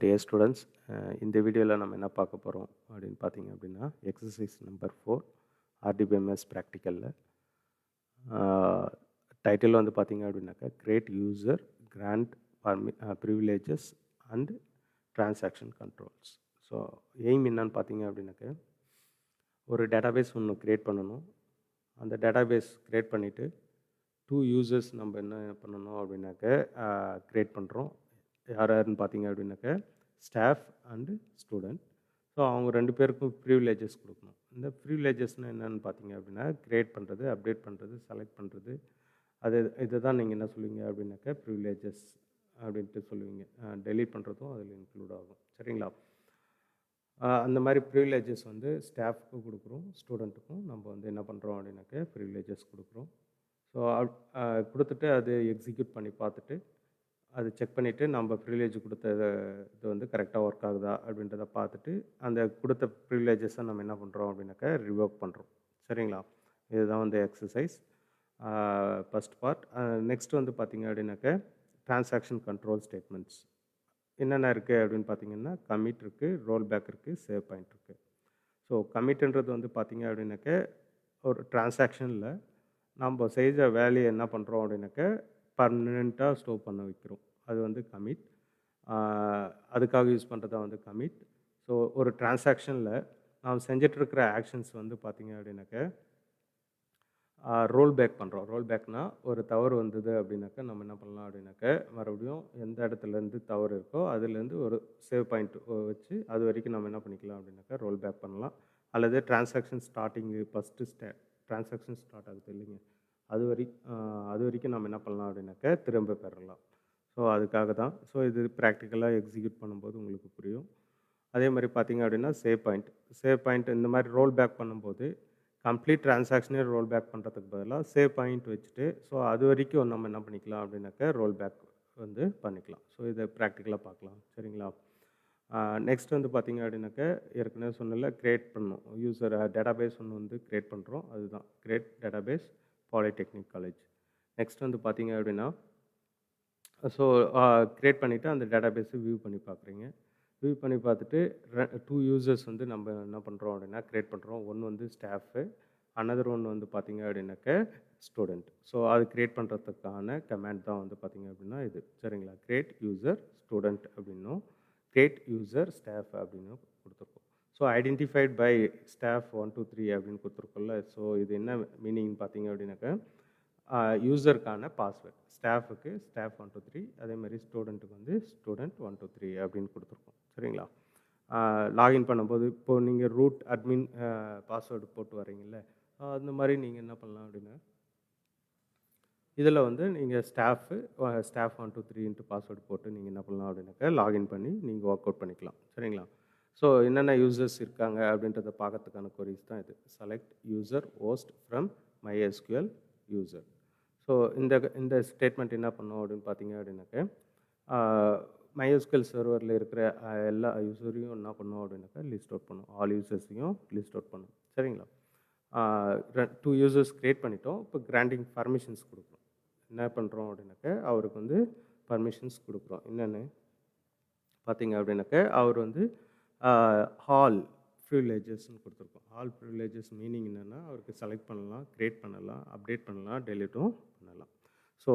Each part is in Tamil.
டியர் ஸ்டூடெண்ட்ஸ், இந்த வீடியோவில் நம்ம என்ன பார்க்க போகிறோம் அப்படின்னு பார்த்தீங்க அப்படின்னா எக்ஸசைஸ் நம்பர் 4 ஆர்டிபிஎம்எஸ் ப்ராக்டிக்கலில் டைட்டில் வந்து பார்த்தீங்க அப்படின்னாக்கா create user grant privileges and transaction controls. So aim என்னன்னு பார்த்தீங்க அப்படின்னாக்கா ஒரு டேட்டாபேஸ் ஒன்று க்ரியேட் பண்ணணும். அந்த டேட்டாபேஸ் க்ரியேட் பண்ணிவிட்டு 2 யூசர்ஸ் நம்ம என்ன பண்ணணும் அப்படின்னாக்க க்ரியேட் பண்ணுறோம். யார் யாருன்னு பார்த்தீங்க அப்படின்னாக்க ஸ்டாஃப் அண்டு ஸ்டூடெண்ட். ஸோ அவங்க 2 பேருக்கும் ப்ரிவிலேஜஸ் கொடுக்கணும். இந்த ப்ரிவிலேஜஸ்னால் என்னென்னு பார்த்தீங்க அப்படின்னா க்ரியேட் பண்ணுறது, அப்டேட் பண்ணுறது, செலக்ட் பண்ணுறது, இதை தான் நீங்கள் என்ன சொல்லுவீங்க அப்படின்னாக்க ப்ரிவிலேஜஸ் அப்படின்ட்டு சொல்லுவீங்க. டெலீட் பண்ணுறதும் அதில் இன்க்ளூட் ஆகும். சரிங்களா? அந்த மாதிரி ப்ரிவிலேஜஸ் வந்து ஸ்டாஃப்க்கும் கொடுக்குறோம், ஸ்டூடெண்ட்டுக்கும் நம்ம வந்து என்ன பண்ணுறோம் அப்படின்னாக்க ப்ரிவிலேஜஸ் கொடுக்குறோம். ஸோ கொடுத்துட்டு அது எக்ஸிக்யூட் பண்ணி பார்த்துட்டு அது செக் பண்ணிவிட்டு நம்ம ப்ரிவிலேஜ் கொடுத்த இது வந்து கரெக்டாக ஒர்க் ஆகுதா அப்படின்றத பார்த்துட்டு அந்த கொடுத்த ப்ரிவிலேஜஸை நம்ம என்ன பண்ணுறோம் அப்படின்னாக்கா ரிவோக் பண்ணுறோம். சரிங்களா? இதுதான் வந்து எக்ஸசைஸ் ஃபஸ்ட் பார்ட். நெக்ஸ்ட் வந்து பார்த்திங்க அப்படின்னாக்க டிரான்சாக்ஷன் கண்ட்ரோல் ஸ்டேட்மெண்ட்ஸ் என்னென்ன இருக்குது அப்படின்னு பார்த்தீங்கன்னா கமிட் இருக்குது, ரோல் பேக் இருக்குது, சேவ் பாயிண்ட் இருக்குது. ஸோ கமிட்ன்றது வந்து பார்த்திங்க அப்படின்னாக்க ஒரு டிரான்சாக்ஷனில் நம்ம செய்த வேலையை என்ன பண்ணுறோம் அப்படின்னாக்க பர்மனெண்ட்டாக ஸ்டோர் பண்ண வைக்கிறோம். அது வந்து கமிட். அதுக்காக யூஸ் பண்ணுறது வந்து கமிட். ஸோ ஒரு டிரான்சாக்ஷனில் நாம் செஞ்சிட்ருக்கிற ஆக்ஷன்ஸ் வந்து பார்த்திங்க அப்படின்னாக்க ரோல் பேக் பண்ணுறோம். ரோல் பேக்னால் ஒரு தவறு வந்தது அப்படின்னாக்கா நம்ம என்ன பண்ணலாம் அப்படின்னாக்க மறுபடியும் எந்த இடத்துலேருந்து தவறு இருக்கோ அதுலேருந்து ஒரு சேவ் பாயிண்ட் வச்சு அது வரைக்கும் நம்ம என்ன பண்ணிக்கலாம் அப்படின்னாக்கா ரோல் பேக் பண்ணலாம். அல்லது transaction starting first transaction start ஆகுது இல்லைங்க, அது வரைக்கும் நம்ம என்ன பண்ணலாம் அப்படின்னாக்கா திரும்ப பெறலாம். ஸோ அதுக்காக தான். ஸோ இது ப்ராக்டிக்கலாக எக்ஸிக்யூட் பண்ணும்போது உங்களுக்கு புரியும். அதே மாதிரி பார்த்திங்க அப்படின்னா சேவ் பாயிண்ட் இந்த மாதிரி ரோல் பேக் பண்ணும்போது கம்ப்ளீட் டிரான்சாக்ஷனே ரோல் பேக் பண்ணுறதுக்கு பதிலாக சேவ் பாயிண்ட் வச்சுட்டு ஸோ அது வரைக்கும் நம்ம என்ன பண்ணிக்கலாம் அப்படின்னாக்கா ரோல் பேக் வந்து பண்ணிக்கலாம். ஸோ இதை ப்ராக்டிக்கலாக பார்க்கலாம். சரிங்களா? நெக்ஸ்ட் வந்து பார்த்திங்க அப்படின்னாக்கா ஏற்கனவே சொன்னல க்ரியேட் பண்ணணும். யூசர் டேட்டாபேஸ் ஒன்று வந்து க்ரியேட் பண்ணுறோம். அதுதான் create database polytechnic college. Next வந்து பார்த்திங்க அப்படின்னா ஸோ க்ரியேட் பண்ணிவிட்டு அந்த டேட்டாபேஸை வியூ பண்ணி பார்க்குறீங்க. வியூ பண்ணி பார்த்துட்டு 2 யூசர்ஸ் வந்து நம்ம என்ன பண்ணுறோம் அப்படின்னா க்ரியேட் பண்ணுறோம். ஒன்று வந்து ஸ்டாஃபு, அனதர் ஒன்று வந்து பார்த்திங்க அப்படின்னாக்க ஸ்டூடெண்ட். ஸோ அது க்ரியேட் பண்ணுறதுக்கான கமாண்ட் தான் வந்து பார்த்திங்க அப்படின்னா இது. சரிங்களா? க்ரியேட் யூசர் ஸ்டூடெண்ட் அப்படின்னும் க்ரியேட் யூசர் ஸ்டாஃப் அப்படின்னு கொடுத்துருக்கோம். ஸோ ஐடென்டிஃபைட் பை ஸ்டாஃப் 1 2 3 அப்படின்னு கொடுத்துருக்கோம்ல. ஸோ இது என்ன மீனிங் பார்த்திங்க அப்படின்னாக்கா யூசருக்கான பாஸ்வேர்ட் ஸ்டாஃபுக்கு ஸ்டாஃப் 1 2 3, அதே மாதிரி ஸ்டூடெண்ட்டுக்கு வந்து ஸ்டூடெண்ட் 1 2 3 அப்படின்னு கொடுத்துருக்கோம். சரிங்களா? லாகின் பண்ணும்போது இப்போது நீங்கள் ரூட் அட்மின் பாஸ்வேர்டு போட்டு வரீங்கல்ல, அந்த மாதிரி நீங்கள் என்ன பண்ணலாம் அப்படின்னா இதில் வந்து நீங்கள் ஸ்டாஃப் 1 2 3 பாஸ்வேர்டு போட்டு நீங்கள் என்ன பண்ணலாம் அப்படின்னாக்கா லாகின் பண்ணி நீங்கள் ஒர்க் அவுட் பண்ணிக்கலாம். சரிங்களா? ஸோ என்னென்ன யூசர்ஸ் இருக்காங்க அப்படின்றத பார்க்கறதுக்கான கொரிஸ் தான் இது. Select user host from MySQL user. So இந்த ஸ்டேட்மெண்ட் என்ன பண்ணும் அப்படின்னு பார்த்தீங்க அப்படின்னாக்க MySQL சர்வரில் இருக்கிற எல்லா யூசரையும் என்ன பண்ணும் அப்படின்னாக்கா லிஸ்ட் அவுட் பண்ணும். ஆல் யூசர்ஸையும் லிஸ்ட் அவுட் பண்ணும். சரிங்களா? 2 யூசர்ஸ் க்ரியேட் பண்ணிட்டோம். இப்போ கிராண்டிங் பர்மிஷன்ஸ் கொடுக்குறோம். என்ன பண்ணுறோம் அப்படின்னாக்க அவருக்கு வந்து பர்மிஷன்ஸ் கொடுக்குறோம். என்னென்னு பார்த்தீங்க அப்படின்னாக்க அவர் வந்து ஆல் ப்ரிவிலேஜஸ்ன்னு கொடுத்துருக்கோம். ஆல் ப்ரிவிலேஜஸ் மீனிங் என்னென்னா அவருக்கு செலக்ட் பண்ணலாம், க்ரியேட் பண்ணலாம், அப்டேட் பண்ணலாம், டெலிட்டும் பண்ணலாம். ஸோ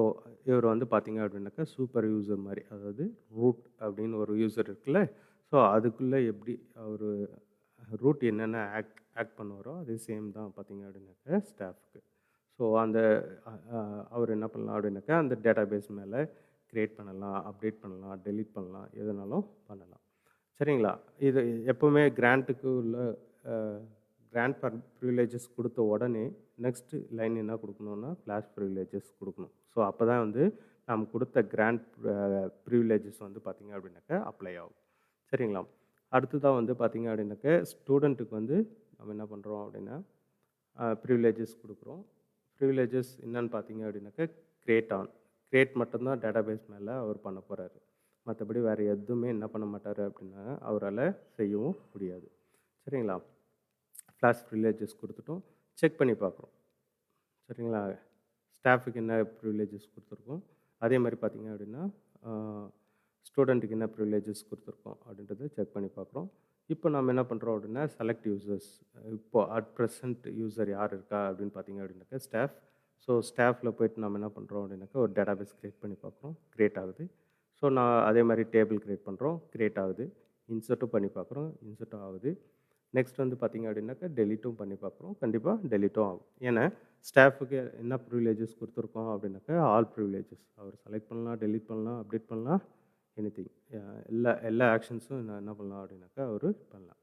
இவர் வந்து பார்த்திங்க அப்படின்னாக்கா சூப்பர் யூசர் மாதிரி, அதாவது ரூட் அப்படின்னு ஒரு யூசர் இருக்குல்ல, ஸோ அதுக்குள்ளே எப்படி அவர் ரூட் என்னென்ன ஆக்ட் பண்ணுவாரோ அதே சேம் தான் பார்த்திங்க அப்படின்னாக்கா ஸ்டாஃப்க்கு. ஸோ அந்த அவர் என்ன பண்ணலாம் அப்படின்னாக்கா அந்த டேட்டாபேஸ் மேலே க்ரியேட் பண்ணலாம், அப்டேட் பண்ணலாம், டெலீட் பண்ணலாம், எதுனாலும் பண்ணலாம். சரிங்களா? இது எப்போவுமே கிராண்ட்டுக்கு உள்ள கிராண்ட் ப்ரிவிலேஜஸ் கொடுத்த உடனே நெக்ஸ்ட் லைன் என்ன கொடுக்கணுன்னா ஃப்ளாஷ் ப்ரிவிலேஜஸ் கொடுக்கணும். ஸோ அப்போ தான் வந்து நம்ம கொடுத்த கிராண்ட் ப்ரிவிலேஜஸ் வந்து பார்த்திங்க அப்படின்னாக்கா அப்ளை ஆகும். சரிங்களா? அடுத்ததாக வந்து பார்த்திங்க அப்படின்னாக்கா ஸ்டூடெண்ட்டுக்கு வந்து நம்ம என்ன பண்ணுறோம் அப்படின்னா ப்ரிவிலேஜஸ் கொடுக்குறோம். ப்ரிவிலேஜஸ் என்னன்னு பார்த்திங்க அப்படின்னாக்கா க்ரியேட் மட்டும்தான் டேட்டாபேஸ் மேலே அவர் பண்ண போகிறாரு. மற்றபடி வேறு எதுவுமே என்ன பண்ண மாட்டார் அப்படின்னா அவரால் செய்யவும் முடியாது. சரிங்களா? ஃப்ளாஷ் ப்ரிவிலேஜஸ் கொடுத்துட்டோம். செக் பண்ணி பார்க்குறோம். சரிங்களா? ஸ்டாஃபுக்கு என்ன ப்ரிவிலேஜஸ் கொடுத்துருக்கோம். அதே மாதிரி பார்த்திங்க அப்படின்னா ஸ்டூடெண்ட்டுக்கு என்ன ப்ரிவிலேஜஸ் கொடுத்துருக்கோம் அப்படின்றத செக் பண்ணி பார்க்குறோம். இப்போ நம்ம என்ன பண்ணுறோம் அப்படின்னா செலக்ட் யூசர்ஸ். இப்போ அட் ப்ரெசன்ட் யூசர் யார் இருக்கா அப்படின்னு பார்த்தீங்க அப்படின்னாக்கா ஸ்டாஃப். ஸோ ஸ்டாஃபில் போயிட்டு நம்ம என்ன பண்ணுறோம் அப்படின்னாக்கா ஒரு டேட்டாபேஸ் க்ரியேட் பண்ணி பார்க்குறோம், க்ரியேட் ஆகுது. ஸோ நான் அதே மாதிரி டேபிள் க்ரியேட் பண்ணுறோம், க்ரியேட் ஆகுது. இன்சர்ட்டும் பண்ணி பார்க்குறோம், இன்சர்ட்டும் ஆகுது. நெக்ஸ்ட் வந்து பார்த்தீங்க அப்படின்னாக்கா டெலிட்டும் பண்ணி பார்க்குறோம், கண்டிப்பாக டெலிட்டும் ஆகும். ஏன்னா ஸ்டாஃபுக்கு என்ன ப்ரிவிலேஜஸ் கொடுத்துருக்கோம் அப்படின்னாக்கா ஆல் ப்ரிவிலேஜஸ். அவர் செலக்ட் பண்ணலாம், டெலிட் பண்ணலாம், அப்டேட் பண்ணலாம், எனிதிங். எல்லா எல்லா ஆக்ஷன்ஸும் என்ன பண்ணலாம் அப்படின்னாக்கா அவர் பண்ணலாம்.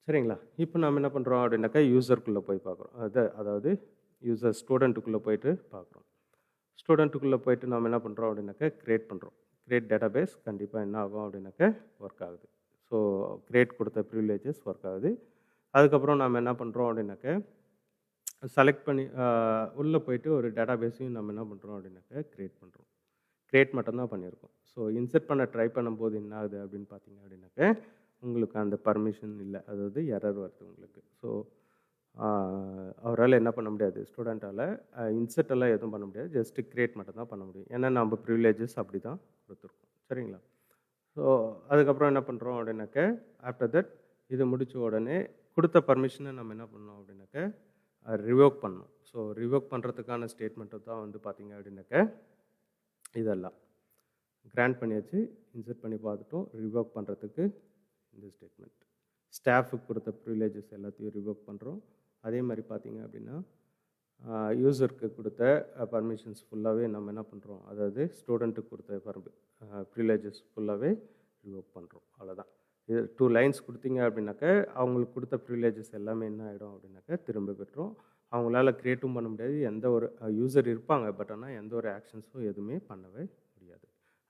சரிங்களா? இப்போ நம்ம என்ன பண்ணுறோம் அப்படின்னாக்கா யூசருக்குள்ளே போய் பார்க்குறோம். அதாவது யூசர் ஸ்டூடெண்ட்டுக்குள்ளே போயிட்டு பார்க்குறோம். ஸ்டூடெண்ட்டுக்குள்ளே போயிட்டு நம்ம என்ன பண்ணுறோம் அப்படின்னாக்கா க்ரியேட் பண்ணுறோம். க்ரியேட் டேட்டாபேஸ் கண்டிப்பாக என்ன ஆகும் அப்படின்னாக்கா ஒர்க் ஆகுது. ஸோ க்ரியேட் கொடுத்த ப்ரிவிலேஜஸ் ஒர்க் ஆகுது. அதுக்கப்புறம் நம்ம என்ன பண்ணுறோம் அப்படின்னாக்கா செலக்ட் பண்ணி உள்ளே போயிட்டு ஒரு டேட்டாபேஸையும் நம்ம என்ன பண்ணுறோம் அப்படின்னாக்கா க்ரியேட் பண்ணுறோம். க்ரியேட் மட்டும்தான் பண்ணியிருக்கோம். ஸோ இன்சர்ட் பண்ண ட்ரை பண்ணும்போது என்ன ஆகுது அப்படின்னு பார்த்தீங்க அப்படின்னாக்கா உங்களுக்கு அந்த பர்மிஷன் இல்லை, அதாவது எரர் வருது உங்களுக்கு. ஸோ அவரால் என்ன பண்ண முடியாது, ஸ்டூடெண்ட்டால் இன்சர்ட் எல்லாம் எதுவும் பண்ண முடியாது, ஜஸ்ட்டு க்ரியேட் மட்டும் தான் பண்ண முடியும். ஏன்னா நம்ம ப்ரிவிலேஜஸ் அப்படி தான் கொடுத்துருக்கோம். சரிங்களா? ஸோ அதுக்கப்புறம் என்ன பண்ணுறோம் அப்படின்னாக்க ஆஃப்டர் தட் இது முடித்த உடனே கொடுத்த பர்மிஷனை நம்ம என்ன பண்ணோம் அப்படின்னாக்க ரிவோக் பண்ணணும். ஸோ ரிவோக் பண்ணுறதுக்கான ஸ்டேட்மெண்ட்டு தான் வந்து பார்த்திங்க அப்படின்னாக்க இதெல்லாம் கிராண்ட் பண்ணியாச்சு, இன்சர்ட் பண்ணி பார்த்துட்டோம். ரிவோக் பண்ணுறதுக்கு இந்த ஸ்டேட்மெண்ட். ஸ்டாஃபுக்கு கொடுத்த ப்ரிவிலேஜஸ் எல்லாத்தையும் ரிவோக் பண்ணுறோம். அதே மாதிரி பார்த்திங்க அப்படின்னா யூசருக்கு கொடுத்த பர்மிஷன்ஸ் ஃபுல்லாகவே நம்ம என்ன பண்ணுறோம், அதாவது ஸ்டூடெண்ட்டுக்கு கொடுத்த ப்ரிவிலேஜஸ் ஃபுல்லாகவே ரிவோக் பண்ணுறோம். அவ்வளோதான். இது 2 லைன்ஸ் கொடுத்தீங்க அப்படின்னாக்க அவங்களுக்கு கொடுத்த ப்ரிவிலேஜஸ் எல்லாமே என்ன ஆகிடும் அப்படின்னாக்க திரும்ப பெற்றோம். அவங்களால க்ரியேட்டும் பண்ண முடியாது, எந்த ஒரு யூசர் இருப்பாங்க, பட் ஆனால் எந்த ஒரு ஆக்ஷன்ஸும் எதுவுமே பண்ணவே முடியாது.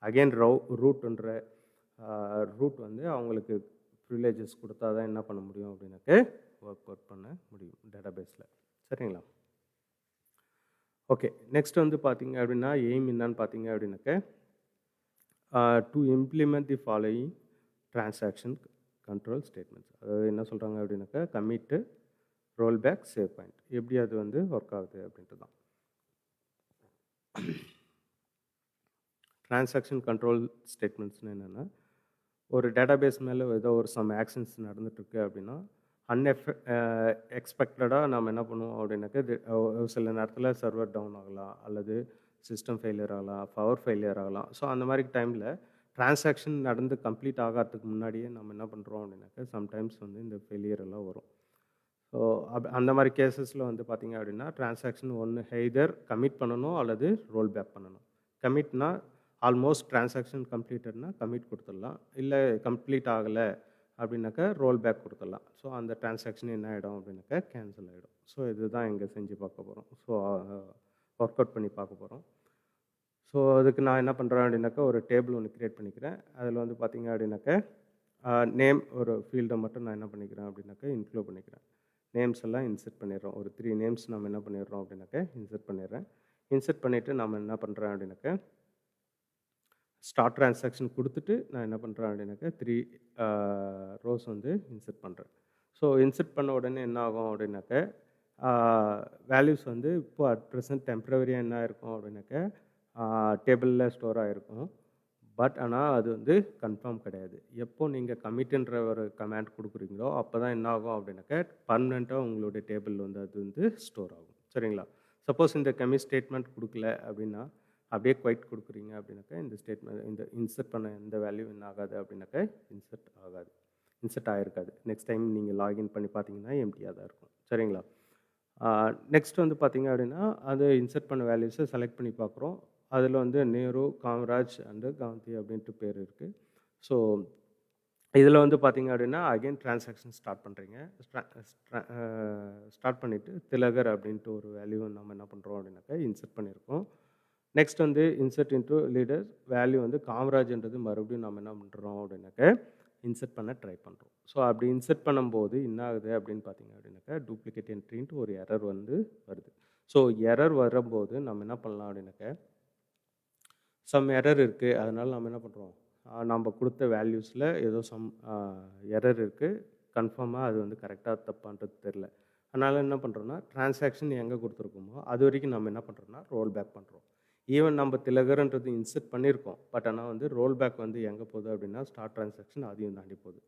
அகெயின் ரூட்ன்ற ரூட் வந்து அவங்களுக்கு ப்ரிவிலேஜஸ் கொடுத்தா தான் என்ன பண்ண முடியும் அப்படின்னாக்க ஒர்க் பண்ண முடியும் டேட்டாபேஸில். சரிங்களா? ஓகே, நெக்ஸ்ட் வந்து பார்த்தீங்க அப்படின்னா எய்ம் என்னன்னு பார்த்தீங்க அப்படின்னாக்க to implement the following transaction control statements. அதாவது என்ன சொல்கிறாங்க அப்படின்னாக்கா commit, roll back, save point. எப்படி அது வந்து ஒர்க் ஆகுது அப்படின்ட்டு தான். டிரான்சாக்ஷன் கண்ட்ரோல் ஸ்டேட்மெண்ட்ஸ்னு என்னென்னா ஒரு டேட்டாபேஸ் மேலே ஏதோ ஒரு சம் ஆக்ஷன்ஸ் நடந்துகிட்ருக்கு அப்படின்னா எக்ஸ்பெக்டடாக நம்ம என்ன பண்ணுவோம் அப்படின்னாக்கா சில நேரத்தில் சர்வர் டவுன் ஆகலாம், அல்லது சிஸ்டம் ஃபெயிலியர் ஆகலாம், பவர் ஃபெயிலியர் ஆகலாம். ஸோ அந்த மாதிரி டைமில் டிரான்சாக்ஷன் நடந்து கம்ப்ளீட் ஆகிறதுக்கு முன்னாடியே நம்ம என்ன பண்ணுறோம் அப்படின்னாக்கா சம்டைம்ஸ் வந்து இந்த ஃபெயிலியர் எல்லாம் வரும். ஸோ அந்த மாதிரி கேசஸில் வந்து பார்த்திங்க அப்படின்னா டிரான்சாக்ஷன் ஒன்று ஹெய்தர் கமிட் பண்ணணும் அல்லது ரோல் பேக் பண்ணணும். கமிட்னா ஆல்மோஸ்ட் டிரான்சாக்ஷன் கம்ப்ளீட்டட்னா கமிட் கொடுத்துடலாம், இல்லை கம்ப்ளீட் ஆகலை அப்படின்னாக்கா ரோல் பேக் கொடுத்துடலாம். ஸோ அந்த டிரான்சாக்ஷன் என்ன ஆகிடும் அப்படின்னாக்கா கேன்சல் ஆகிடும். ஸோ இதுதான் இங்கே செஞ்சு பார்க்க போகிறோம். ஸோ ஒர்க் அவுட் பண்ணி பார்க்க போகிறோம். ஸோ அதுக்கு நான் என்ன பண்ணுறேன் அப்படின்னாக்கா ஒரு டேபிள் ஒன்று க்ரியேட் பண்ணிக்கிறேன். அதில் வந்து பார்த்திங்க அப்படின்னாக்கா நேம் ஒரு ஃபீல்டை மட்டும் நான் என்ன பண்ணிக்கிறேன் அப்படின்னாக்கா இன்க்ளூட் பண்ணிக்கிறேன். நேம்ஸ் எல்லாம் இன்சர்ட் பண்ணிடுறோம். ஒரு 3 நேம்ஸ் நம்ம என்ன பண்ணிடுறோம் அப்படின்னாக்கா இன்சர்ட் பண்ணிடுறேன். இன்சர்ட் பண்ணிவிட்டு நம்ம என்ன பண்ணுறேன் அப்படின்னாக்கா ஸ்டார்ட் டிரான்சாக்ஷன் கொடுத்துட்டு நான் என்ன பண்ணுறேன் அப்படின்னாக்கா 3 ரோஸ் வந்து இன்சர்ட் பண்ணுறேன். ஸோ இன்சர்ட் பண்ண உடனே என்ன ஆகும் அப்படின்னாக்கா வேல்யூஸ் வந்து இப்போ அட் ப்ரெசன்ட் டெம்ப்ரவரியாக என்ன இருக்கும் அப்படின்னாக்கா டேபிளில் ஸ்டோர் ஆகிருக்கும். பட் ஆனால் அது வந்து கன்ஃபார்ம் கிடையாது. எப்போ நீங்கள் கமிட்டுன்ற ஒரு கமாண்ட் கொடுக்குறீங்களோ அப்போ தான் என்ன ஆகும் அப்படின்னாக்கா பர்மனெண்ட்டாக உங்களுடைய டேபிள் வந்து அது வந்து ஸ்டோர் ஆகும். சரிங்களா? சப்போஸ் இந்த கமிட் ஸ்டேட்மெண்ட் கொடுக்கல அப்படின்னா அப்படியே குவைட் கொடுக்குறீங்க அப்படின்னாக்கா இந்த ஸ்டேட்மெண்ட் இந்த இன்சர்ட் பண்ண எந்த வேல்யூ என்ன ஆகாது அப்படின்னாக்கா இன்சர்ட் ஆகாது, இன்சர்ட் ஆகிருக்காது. நெக்ஸ்ட் டைம் நீங்கள் லாகின் பண்ணி பார்த்தீங்கன்னா எம்டியாக தான் இருக்கும். சரிங்களா? நெக்ஸ்ட் வந்து பார்த்தீங்க அப்படின்னா அது இன்சர்ட் பண்ண வேல்யூஸை செலக்ட் பண்ணி பார்க்குறோம். அதில் வந்து நேரு, காமராஜ் அண்டு காந்தி அப்படின்ட்டு பேர் இருக்குது. ஸோ இதில் வந்து பார்த்திங்க அப்படின்னா அகெயின் டிரான்சாக்ஷன் ஸ்டார்ட் பண்ணுறீங்க. ஸ்டார்ட் பண்ணிவிட்டு திலகர் அப்படின்ட்டு ஒரு வேல்யூ நம்ம என்ன பண்ணுறோம் அப்படின்னாக்கா இன்சர்ட் பண்ணியிருக்கோம். நெக்ஸ்ட் வந்து இன்சர்ட் இன்ட்டு லீடர்ஸ் வேல்யூ வந்து காமராஜ்ன்றது மறுபடியும் நம்ம என்ன பண்ணுறோம் அப்படின்னாக்கா இன்சர்ட் பண்ண ட்ரை பண்ணுறோம். ஸோ அப்படி இன்சர்ட் பண்ணும்போது என்ன ஆகுது அப்படின்னு பார்த்தீங்க அப்படின்னாக்கா டூப்ளிகேட் என்ட்ரின்ட்டு ஒரு எரர் வந்து வருது. ஸோ எரர் வரும்போது நம்ம என்ன பண்ணலாம் அப்படின்னாக்கா சம் எரர் இருக்குது, அதனால் நம்ம என்ன பண்ணுறோம், நம்ம கொடுத்த வேல்யூஸில் ஏதோ சம் எரர் இருக்குது, கன்ஃபார்மாக அது வந்து கரெக்டாக தப்பான்றது தெரில. அதனால் என்ன பண்ணுறோன்னா டிரான்சாக்ஷன் எங்கே கொடுத்துருக்கோமோ அது வரைக்கும் நம்ம என்ன பண்ணுறோன்னா ரோல் பேக் பண்ணுறோம். ஈவன் நம்ம திலகர்ன்றது இன்செர்ட் பண்ணியிருக்கோம். பட் ஆனால் வந்து ரோல் பேக் வந்து எங்கே போகுது அப்படின்னா ஸ்டார்ட் ட்ரான்சாக்ஷன் அதையும் தாண்டி போகுது.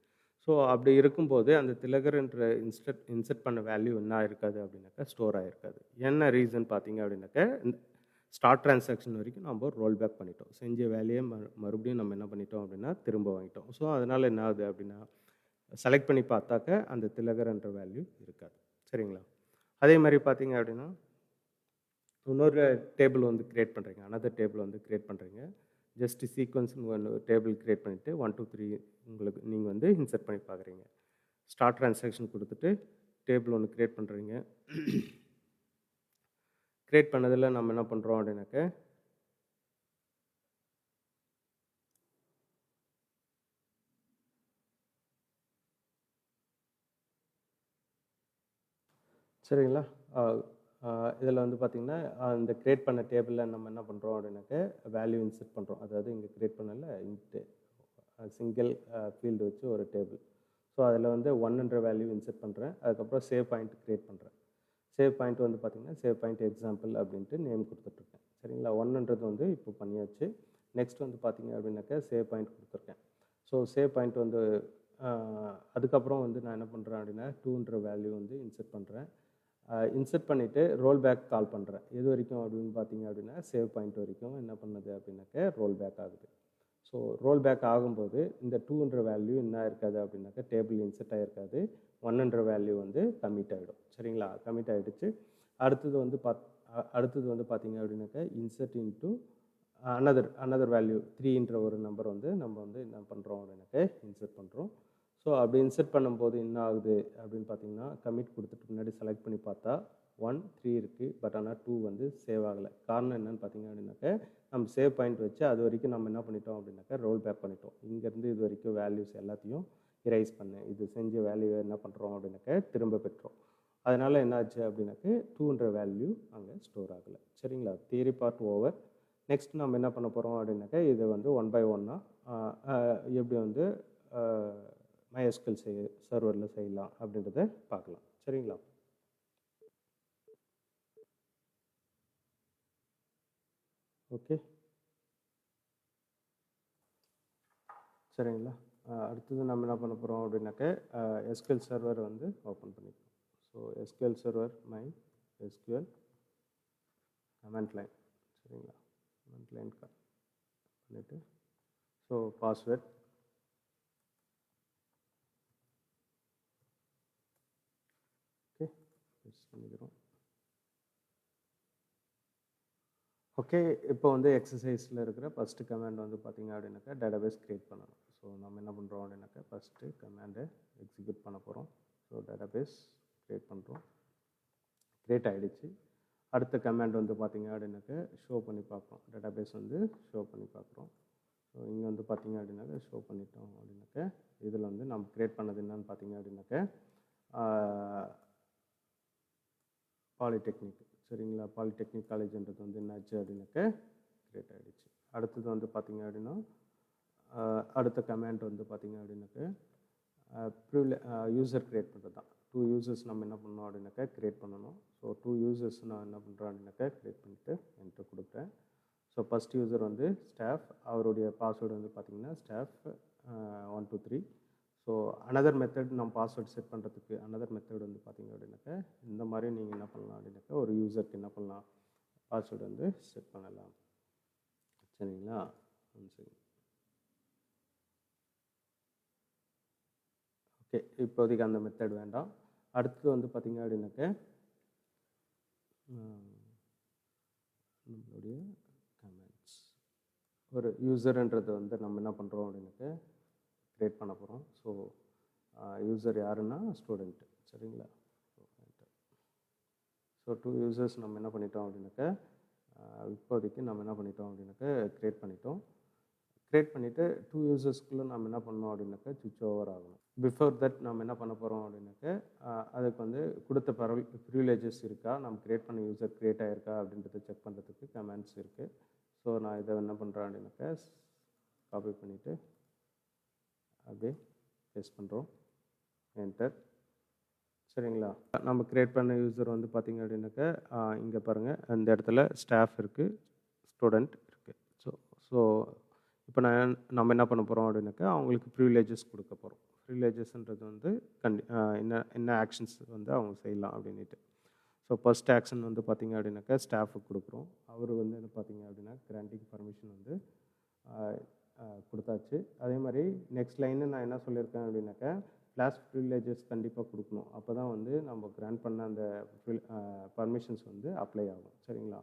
ஸோ அப்படி இருக்கும்போது அந்த திலகர்ன்ற இன்செர்ட் பண்ண வேல்யூ என்ன ஆயிருக்காது அப்படின்னாக்கா ஸ்டோர் ஆகிருக்காது. என்ன ரீசன் பார்த்தீங்க அப்படின்னாக்கா ஸ்டார்ட் ட்ரான்சாக்ஷன் வரைக்கும் நம்ம ரோல் பேக் பண்ணிட்டோம். செஞ்ச வேலையை மறுபடியும் நம்ம என்ன பண்ணிட்டோம் அப்படின்னா திரும்ப வாங்கிட்டோம். ஸோ அதனால் என்ன ஆகுது அப்படின்னா செலக்ட் பண்ணி பார்த்தாக்க அந்த திலகர்ன்ற வேல்யூ இருக்காது. சரிங்களா? அதே மாதிரி பார்த்தீங்க அப்படின்னா இன்னொரு டேபிள் வந்து கிரியேட் பண்ணுறீங்க. அனதர் டேபிள் வந்து கிரியேட் பண்ணுறீங்க. ஜஸ்ட் சீக்வன்ஸ்னு ஒன்று டேபிள் கிரியேட் பண்ணிவிட்டு 1 2 3 உங்களுக்கு நீங்கள் வந்து இன்சர்ட் பண்ணி பார்க்குறீங்க. ஸ்டார்ட் ட்ரான்சாக்ஷன் கொடுத்துட்டு டேபிள் ஒன்று கிரியேட் பண்ணுறீங்க. கிரியேட் பண்ணதில் நம்ம என்ன பண்ணுறோம் அப்படின்னாக்க சரிங்களா? இதில் வந்து பார்த்திங்கன்னா இந்த கிரியேட் பண்ண டேபிளில் நம்ம என்ன பண்ணுறோம் அப்படின்னாக்க வேல்யூ இன்சர்ட் பண்ணுறோம். அதாவது இங்கே கிரியேட் பண்ணல இன்ட்டு சிங்கிள் ஃபீல்டு வச்சு ஒரு டேபிள். ஸோ அதில் வந்து 1ன்ற வேல்யூ இன்சர்ட் பண்ணுறேன். அதுக்கப்புறம் சேவ் பாயிண்ட் கிரியேட் பண்ணுறேன். சேவ் பாயிண்ட் வந்து பார்த்திங்கன்னா சேவ் பாயிண்ட் எக்ஸாம்பிள் அப்படின்ட்டு நேம் கொடுத்துட்ருக்கேன். சரிங்களா? 1ன்றது வந்து இப்போ பண்ணியாச்சு. நெக்ஸ்ட் வந்து பார்த்திங்க அப்படின்னாக்கா சேவ் பாயிண்ட் கொடுத்துருக்கேன். ஸோ சேவ் பாயிண்ட் வந்து அதுக்கப்புறம் வந்து நான் என்ன பண்ணுறேன் அப்படின்னா 2ன்ற வேல்யூ வந்து இன்சர்ட் பண்ணுறேன். இன்சர்ட் பண்ணிவிட்டு ரோல் பேக் கால் பண்ணுறேன். எது வரைக்கும் அப்படின்னு பார்த்தீங்க அப்படின்னா சேவ் பாயிண்ட் வரைக்கும் என்ன பண்ணுது அப்படின்னாக்க ரோல் பேக் ஆகுது. ஸோ ரோல் பேக் ஆகும்போது இந்த 2ன்ற வேல்யூ என்ன இருக்காது அப்படின்னாக்கா டேபிள் இன்சர்ட் ஆகிருக்காது. 1ன்ற வேல்யூ வந்து கமிட் ஆகிடும். சரிங்களா? கமிட் ஆகிடுச்சு. அடுத்தது வந்து பார்த்தீங்க அப்படின்னாக்கா இன்சர்ட் இன்ட்டு அனதர் வேல்யூ 3ன்ற ஒரு நம்பர் வந்து நம்ம வந்து என்ன பண்ணுறோம் அப்படின்னாக்க இன்சர்ட் பண்ணுறோம். ஸோ அப்படி இன்சர்ட் பண்ணும்போது என்ன ஆகுது அப்படின்னு பார்த்தீங்கன்னா கமிட் கொடுத்துட்டு முன்னாடி செலக்ட் பண்ணி பார்த்தா 1 3 இருக்குது. பட் ஆனால் 2 வந்து சேவ் ஆகலை. காரணம் என்னன்னு பார்த்தீங்க அப்படின்னாக்க நம்ம சேவ் பாயிண்ட் வச்சு அது வரைக்கும் நம்ம என்ன பண்ணிட்டோம் அப்படின்னாக்கா ரோல் பேக் பண்ணிட்டோம். இங்கேருந்து இது வரைக்கும் வேல்யூஸ் எல்லாத்தையும் இரேஸ் பண்ணேன். இது செஞ்ச வேல்யூவை என்ன பண்ணுறோம் அப்படின்னாக்க திரும்ப பெற்றோம். அதனால் என்ன ஆச்சு அப்படின்னாக்க 2ன்ற வேல்யூ அங்கே ஸ்டோர் ஆகலை. சரிங்களா? Theory part over. நெக்ஸ்ட் நம்ம என்ன பண்ண போகிறோம் அப்படின்னாக்கா இதை வந்து 1 by 1 எப்படி வந்து MySQL சர்வரில் செய்யலாம் அப்படின்றத பார்க்கலாம். சரிங்களா? ஓகே, சரிங்களா? அடுத்தது நம்ம என்ன பண்ண போகிறோம் அப்படின்னாக்க SQL சர்வர் வந்து ஓப்பன் பண்ணிக்கலாம். So SQL server MySQL comment line. சரிங்களா? கமெண்ட் லைன் பண்ணிவிட்டு ஸோ பாஸ்வேர்ட் ஓகே யூஸ் பண்ணிக்கிறோம். ஓகே, இப்போ வந்து எக்ஸசைஸில் இருக்கிற ஃபஸ்ட்டு கமாண்ட் வந்து பார்த்திங்க அப்படின்னாக்கா டேட்டாபேஸ் க்ரியேட் பண்ணணும். ஸோ நம்ம என்ன பண்ணுறோம் அப்படின்னாக்கா ஃபஸ்ட்டு கமாண்டை எக்ஸிக்யூட் பண்ண போகிறோம். ஸோ டேட்டாபேஸ் க்ரியேட் பண்ணுறோம். க்ரியேட் ஆகிடுச்சு. அடுத்த கமாண்ட் வந்து பார்த்திங்க அப்படின்னாக்கா ஷோ பண்ணி பார்க்குறோம். டேட்டாபேஸ் வந்து ஷோ பண்ணி பார்க்குறோம். ஸோ இங்கே வந்து பார்த்திங்க அப்படின்னாக்கா ஷோ பண்ணிட்டோம் அப்படின்னாக்கா இதில் வந்து நம்ம க்ரியேட் பண்ணது என்னன்னு பார்த்திங்க அப்படின்னாக்கா பாலிடெக்னிக். சரிங்களா? பாலிடெக்னிக் காலேஜ்ன்றது வந்து என்னாச்சு அப்படின்னாக்க கிரியேட் ஆகிடுச்சு. அடுத்தது வந்து பார்த்திங்க அப்படின்னா அடுத்த கமாண்ட் வந்து பார்த்திங்க அப்படின்னாக்க யூசர் க்ரியேட் பண்ணுறது தான். 2 யூசர்ஸ் நம்ம என்ன பண்ணோம் அப்படின்னாக்கா க்ரியேட் பண்ணணும். ஸோ 2 யூசர்ஸ் நான் என்ன பண்ணுறேன் அப்படின்னாக்கா க்ரியேட் பண்ணிவிட்டு என்டர் கொடுக்குறேன். ஸோ ஃபஸ்ட் யூசர் வந்து ஸ்டாஃப். அவருடைய பாஸ்வேர்டு வந்து பார்த்திங்கன்னா ஸ்டாஃப் 1 2 3. ஸோ அனதர் மெத்தட் நம்ம பாஸ்வேர்ட் செட் பண்ணுறதுக்கு அனதர் மெத்தட் வந்து பார்த்திங்க அப்படின்னாக்கா இந்த மாதிரி நீங்கள் என்ன பண்ணலாம் அப்படின்னாக்கா ஒரு யூசருக்கு என்ன பண்ணலாம் பாஸ்வேர்டு வந்து செட் பண்ணலாம். சரிங்களா? சரி, ஓகே, இப்போதைக்கு அந்த மெத்தட் வேண்டாம். அடுத்தது வந்து பார்த்திங்க அப்படின்னாக்கா நம்மளுடைய கமெண்ட்ஸ் ஒரு யூசர்ன்றது வந்து நம்ம என்ன பண்ணுறோம் அப்படின்னாக்கா க்ரியேட் பண்ண போகிறோம். ஸோ யூசர் யாருன்னா ஸ்டூடெண்ட்டு. சரிங்களா? ஸோ 2 யூசர்ஸ் நம்ம என்ன பண்ணிட்டோம் அப்படின்னாக்கா இப்போதைக்கு நம்ம என்ன பண்ணிட்டோம் அப்படின்னாக்கா க்ரியேட் பண்ணிட்டோம். க்ரியேட் பண்ணிவிட்டு 2 யூசர்ஸ்க்குள்ளே நம்ம என்ன பண்ணோம் அப்படின்னாக்கா சுவிட்ச் ஓவர் ஆகணும். பிஃபோர் தட் நம்ம என்ன பண்ண போகிறோம் அப்படின்னாக்கா அதுக்கு வந்து கொடுத்த ப்ரிவிலேஜஸ் இருக்கா, நம்ம க்ரியேட் பண்ண யூசர் க்ரியேட் ஆகிருக்கா அப்படின்றத செக் பண்ணுறதுக்கு கமெண்ட்ஸ் இருக்குது. ஸோ நான் இதை என்ன பண்ணுறேன் அப்படின்னாக்கா காப்பி பண்ணிவிட்டு அப்படியே பேஸ்ட் பண்ணுறோம். என்டர். சரிங்களா? நம்ம க்ரியேட் பண்ண யூசர் வந்து பார்த்திங்க அப்படின்னாக்கா இங்கே பாருங்கள் இந்த இடத்துல ஸ்டாஃப் இருக்குது, ஸ்டூடெண்ட் இருக்குது. ஸோ ஸோ இப்போ நம்ம என்ன பண்ண போகிறோம் அப்படின்னாக்கா அவங்களுக்கு ப்ரிவிலேஜஸ் கொடுக்க போகிறோம். ப்ரிவிலேஜஸ்ன்றது வந்து என்ன ஆக்ஷன்ஸ் வந்து அவங்க செய்யலாம் அப்படின்ட்டு. ஸோ ஃபர்ஸ்ட் ஆக்ஷன் வந்து பார்த்திங்க அப்படின்னாக்கா ஸ்டாஃபுக்கு கொடுக்குறோம். அவர் வந்து என்ன பார்த்திங்க அப்படின்னா கிராண்டிங் பர்மிஷன் வந்து கொடுத்தாச்சு. அதே மாதிரி நெக்ஸ்ட் லைனு நான் என்ன சொல்லியிருக்கேன் அப்படின்னாக்கா ஃப்ளாஷ் ப்ரிவிலேஜஸ் கண்டிப்பாக கொடுக்கணும். அப்போ தான் வந்து நம்ம கிராண்ட் பண்ண அந்த பர்மிஷன்ஸ் வந்து அப்ளை ஆகும். சரிங்களா?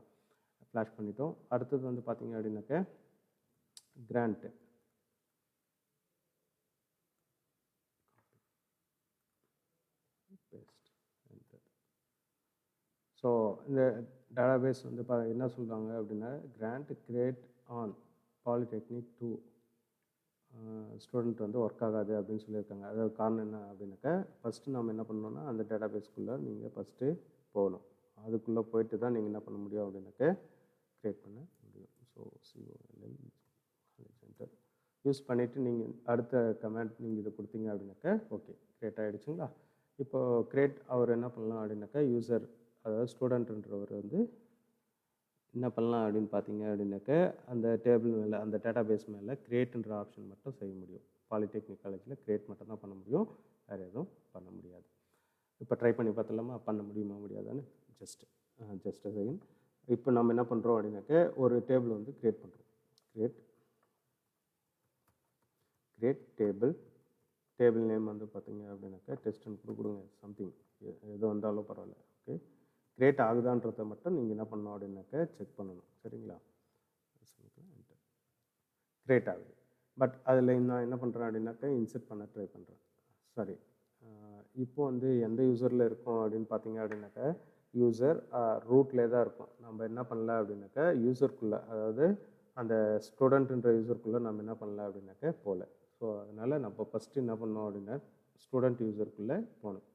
ஃப்ளாஷ் பண்ணிட்டோம். அடுத்தது வந்து பார்த்திங்க அப்படின்னாக்கா கிராண்ட் ஸோ இந்த டேட்டாபேஸ் வந்து என்ன சொல்கிறாங்க அப்படின்னா grant create on polytechnic 2 student வந்து ஒர்க் ஆகாது அப்படின்னு சொல்லியிருக்காங்க. அதாவது காரணம் என்ன அப்படின்னாக்கா ஃபஸ்ட்டு நம்ம என்ன பண்ணணும்னா அந்த டேட்டாபேஸ்க்குள்ளே நீங்கள் ஃபஸ்ட்டு போகணும். அதுக்குள்ளே போயிட்டு தான் நீங்கள் என்ன பண்ண முடியும் அப்படின்னாக்கா க்ரியேட் பண்ண முடியும். ஸோ COLL சென்டர் யூஸ் பண்ணிவிட்டு நீங்கள் அடுத்த கமெண்ட் நீங்கள் இதை கொடுத்தீங்க அப்படின்னாக்கா ஓகே க்ரியேட் ஆகிடுச்சுங்களா. இப்போது க்ரியேட் அவர் என்ன பண்ணலாம் அப்படின்னாக்கா யூசர் அதாவது ஸ்டூடெண்ட்ன்றவர் வந்து என்ன பண்ணலாம் அப்படின்னு பார்த்தீங்க அப்படின்னாக்க அந்த டேபிள் மேலே அந்த டேட்டாபேஸ் மேலே க்ரியேட்ன்ற ஆப்ஷன் மட்டும் செய்ய முடியும். பாலிடெக்னிக் காலேஜில் க்ரியேட் மட்டும் தான் பண்ண முடியும், வேறு எதுவும் பண்ண முடியாது. இப்போ ட்ரை பண்ணி பார்த்தலாமா பண்ண முடியுமா முடியாதான்னு? Just second. இப்போ நம்ம என்ன பண்ணுறோம் அப்படின்னாக்க ஒரு டேபிள் வந்து க்ரியேட் பண்ணுறோம். க்ரியேட் டேபிள் நேம் வந்து பார்த்தீங்க அப்படின்னாக்கா டெஸ்ட்னு கொடுங்க, சம்திங் எது வந்தாலும் பரவாயில்ல. ஓகே, க்ரியேட் ஆகுதான்றதை மட்டும் நீங்கள் என்ன பண்ணணும் அப்படின்னாக்கா செக் பண்ணணும். சரிங்களா? க்ரியேட் ஆகுது. பட் அதில் நான் என்ன பண்ணுறேன் அப்படின்னாக்கா இன்சர்ட் பண்ண ட்ரை பண்ணுறேன். சாரி, இப்போ வந்து எந்த யூசரில் இருக்கும் அப்படின்னு பார்த்தீங்க அப்படின்னாக்கா யூசர் ரூட்லேயே தான் இருக்கும். நம்ம என்ன பண்ணல அப்படின்னாக்கா யூசருக்குள்ளே, அதாவது அந்த ஸ்டூடெண்ட்ன்ற யூசருக்குள்ளே நம்ம என்ன பண்ணல அப்படின்னாக்கா போகல. ஸோ அதனால் நம்ம ஃபஸ்ட்டு என்ன பண்ணோம் அப்படின்னா ஸ்டூடெண்ட் யூசருக்குள்ளே போகணும்.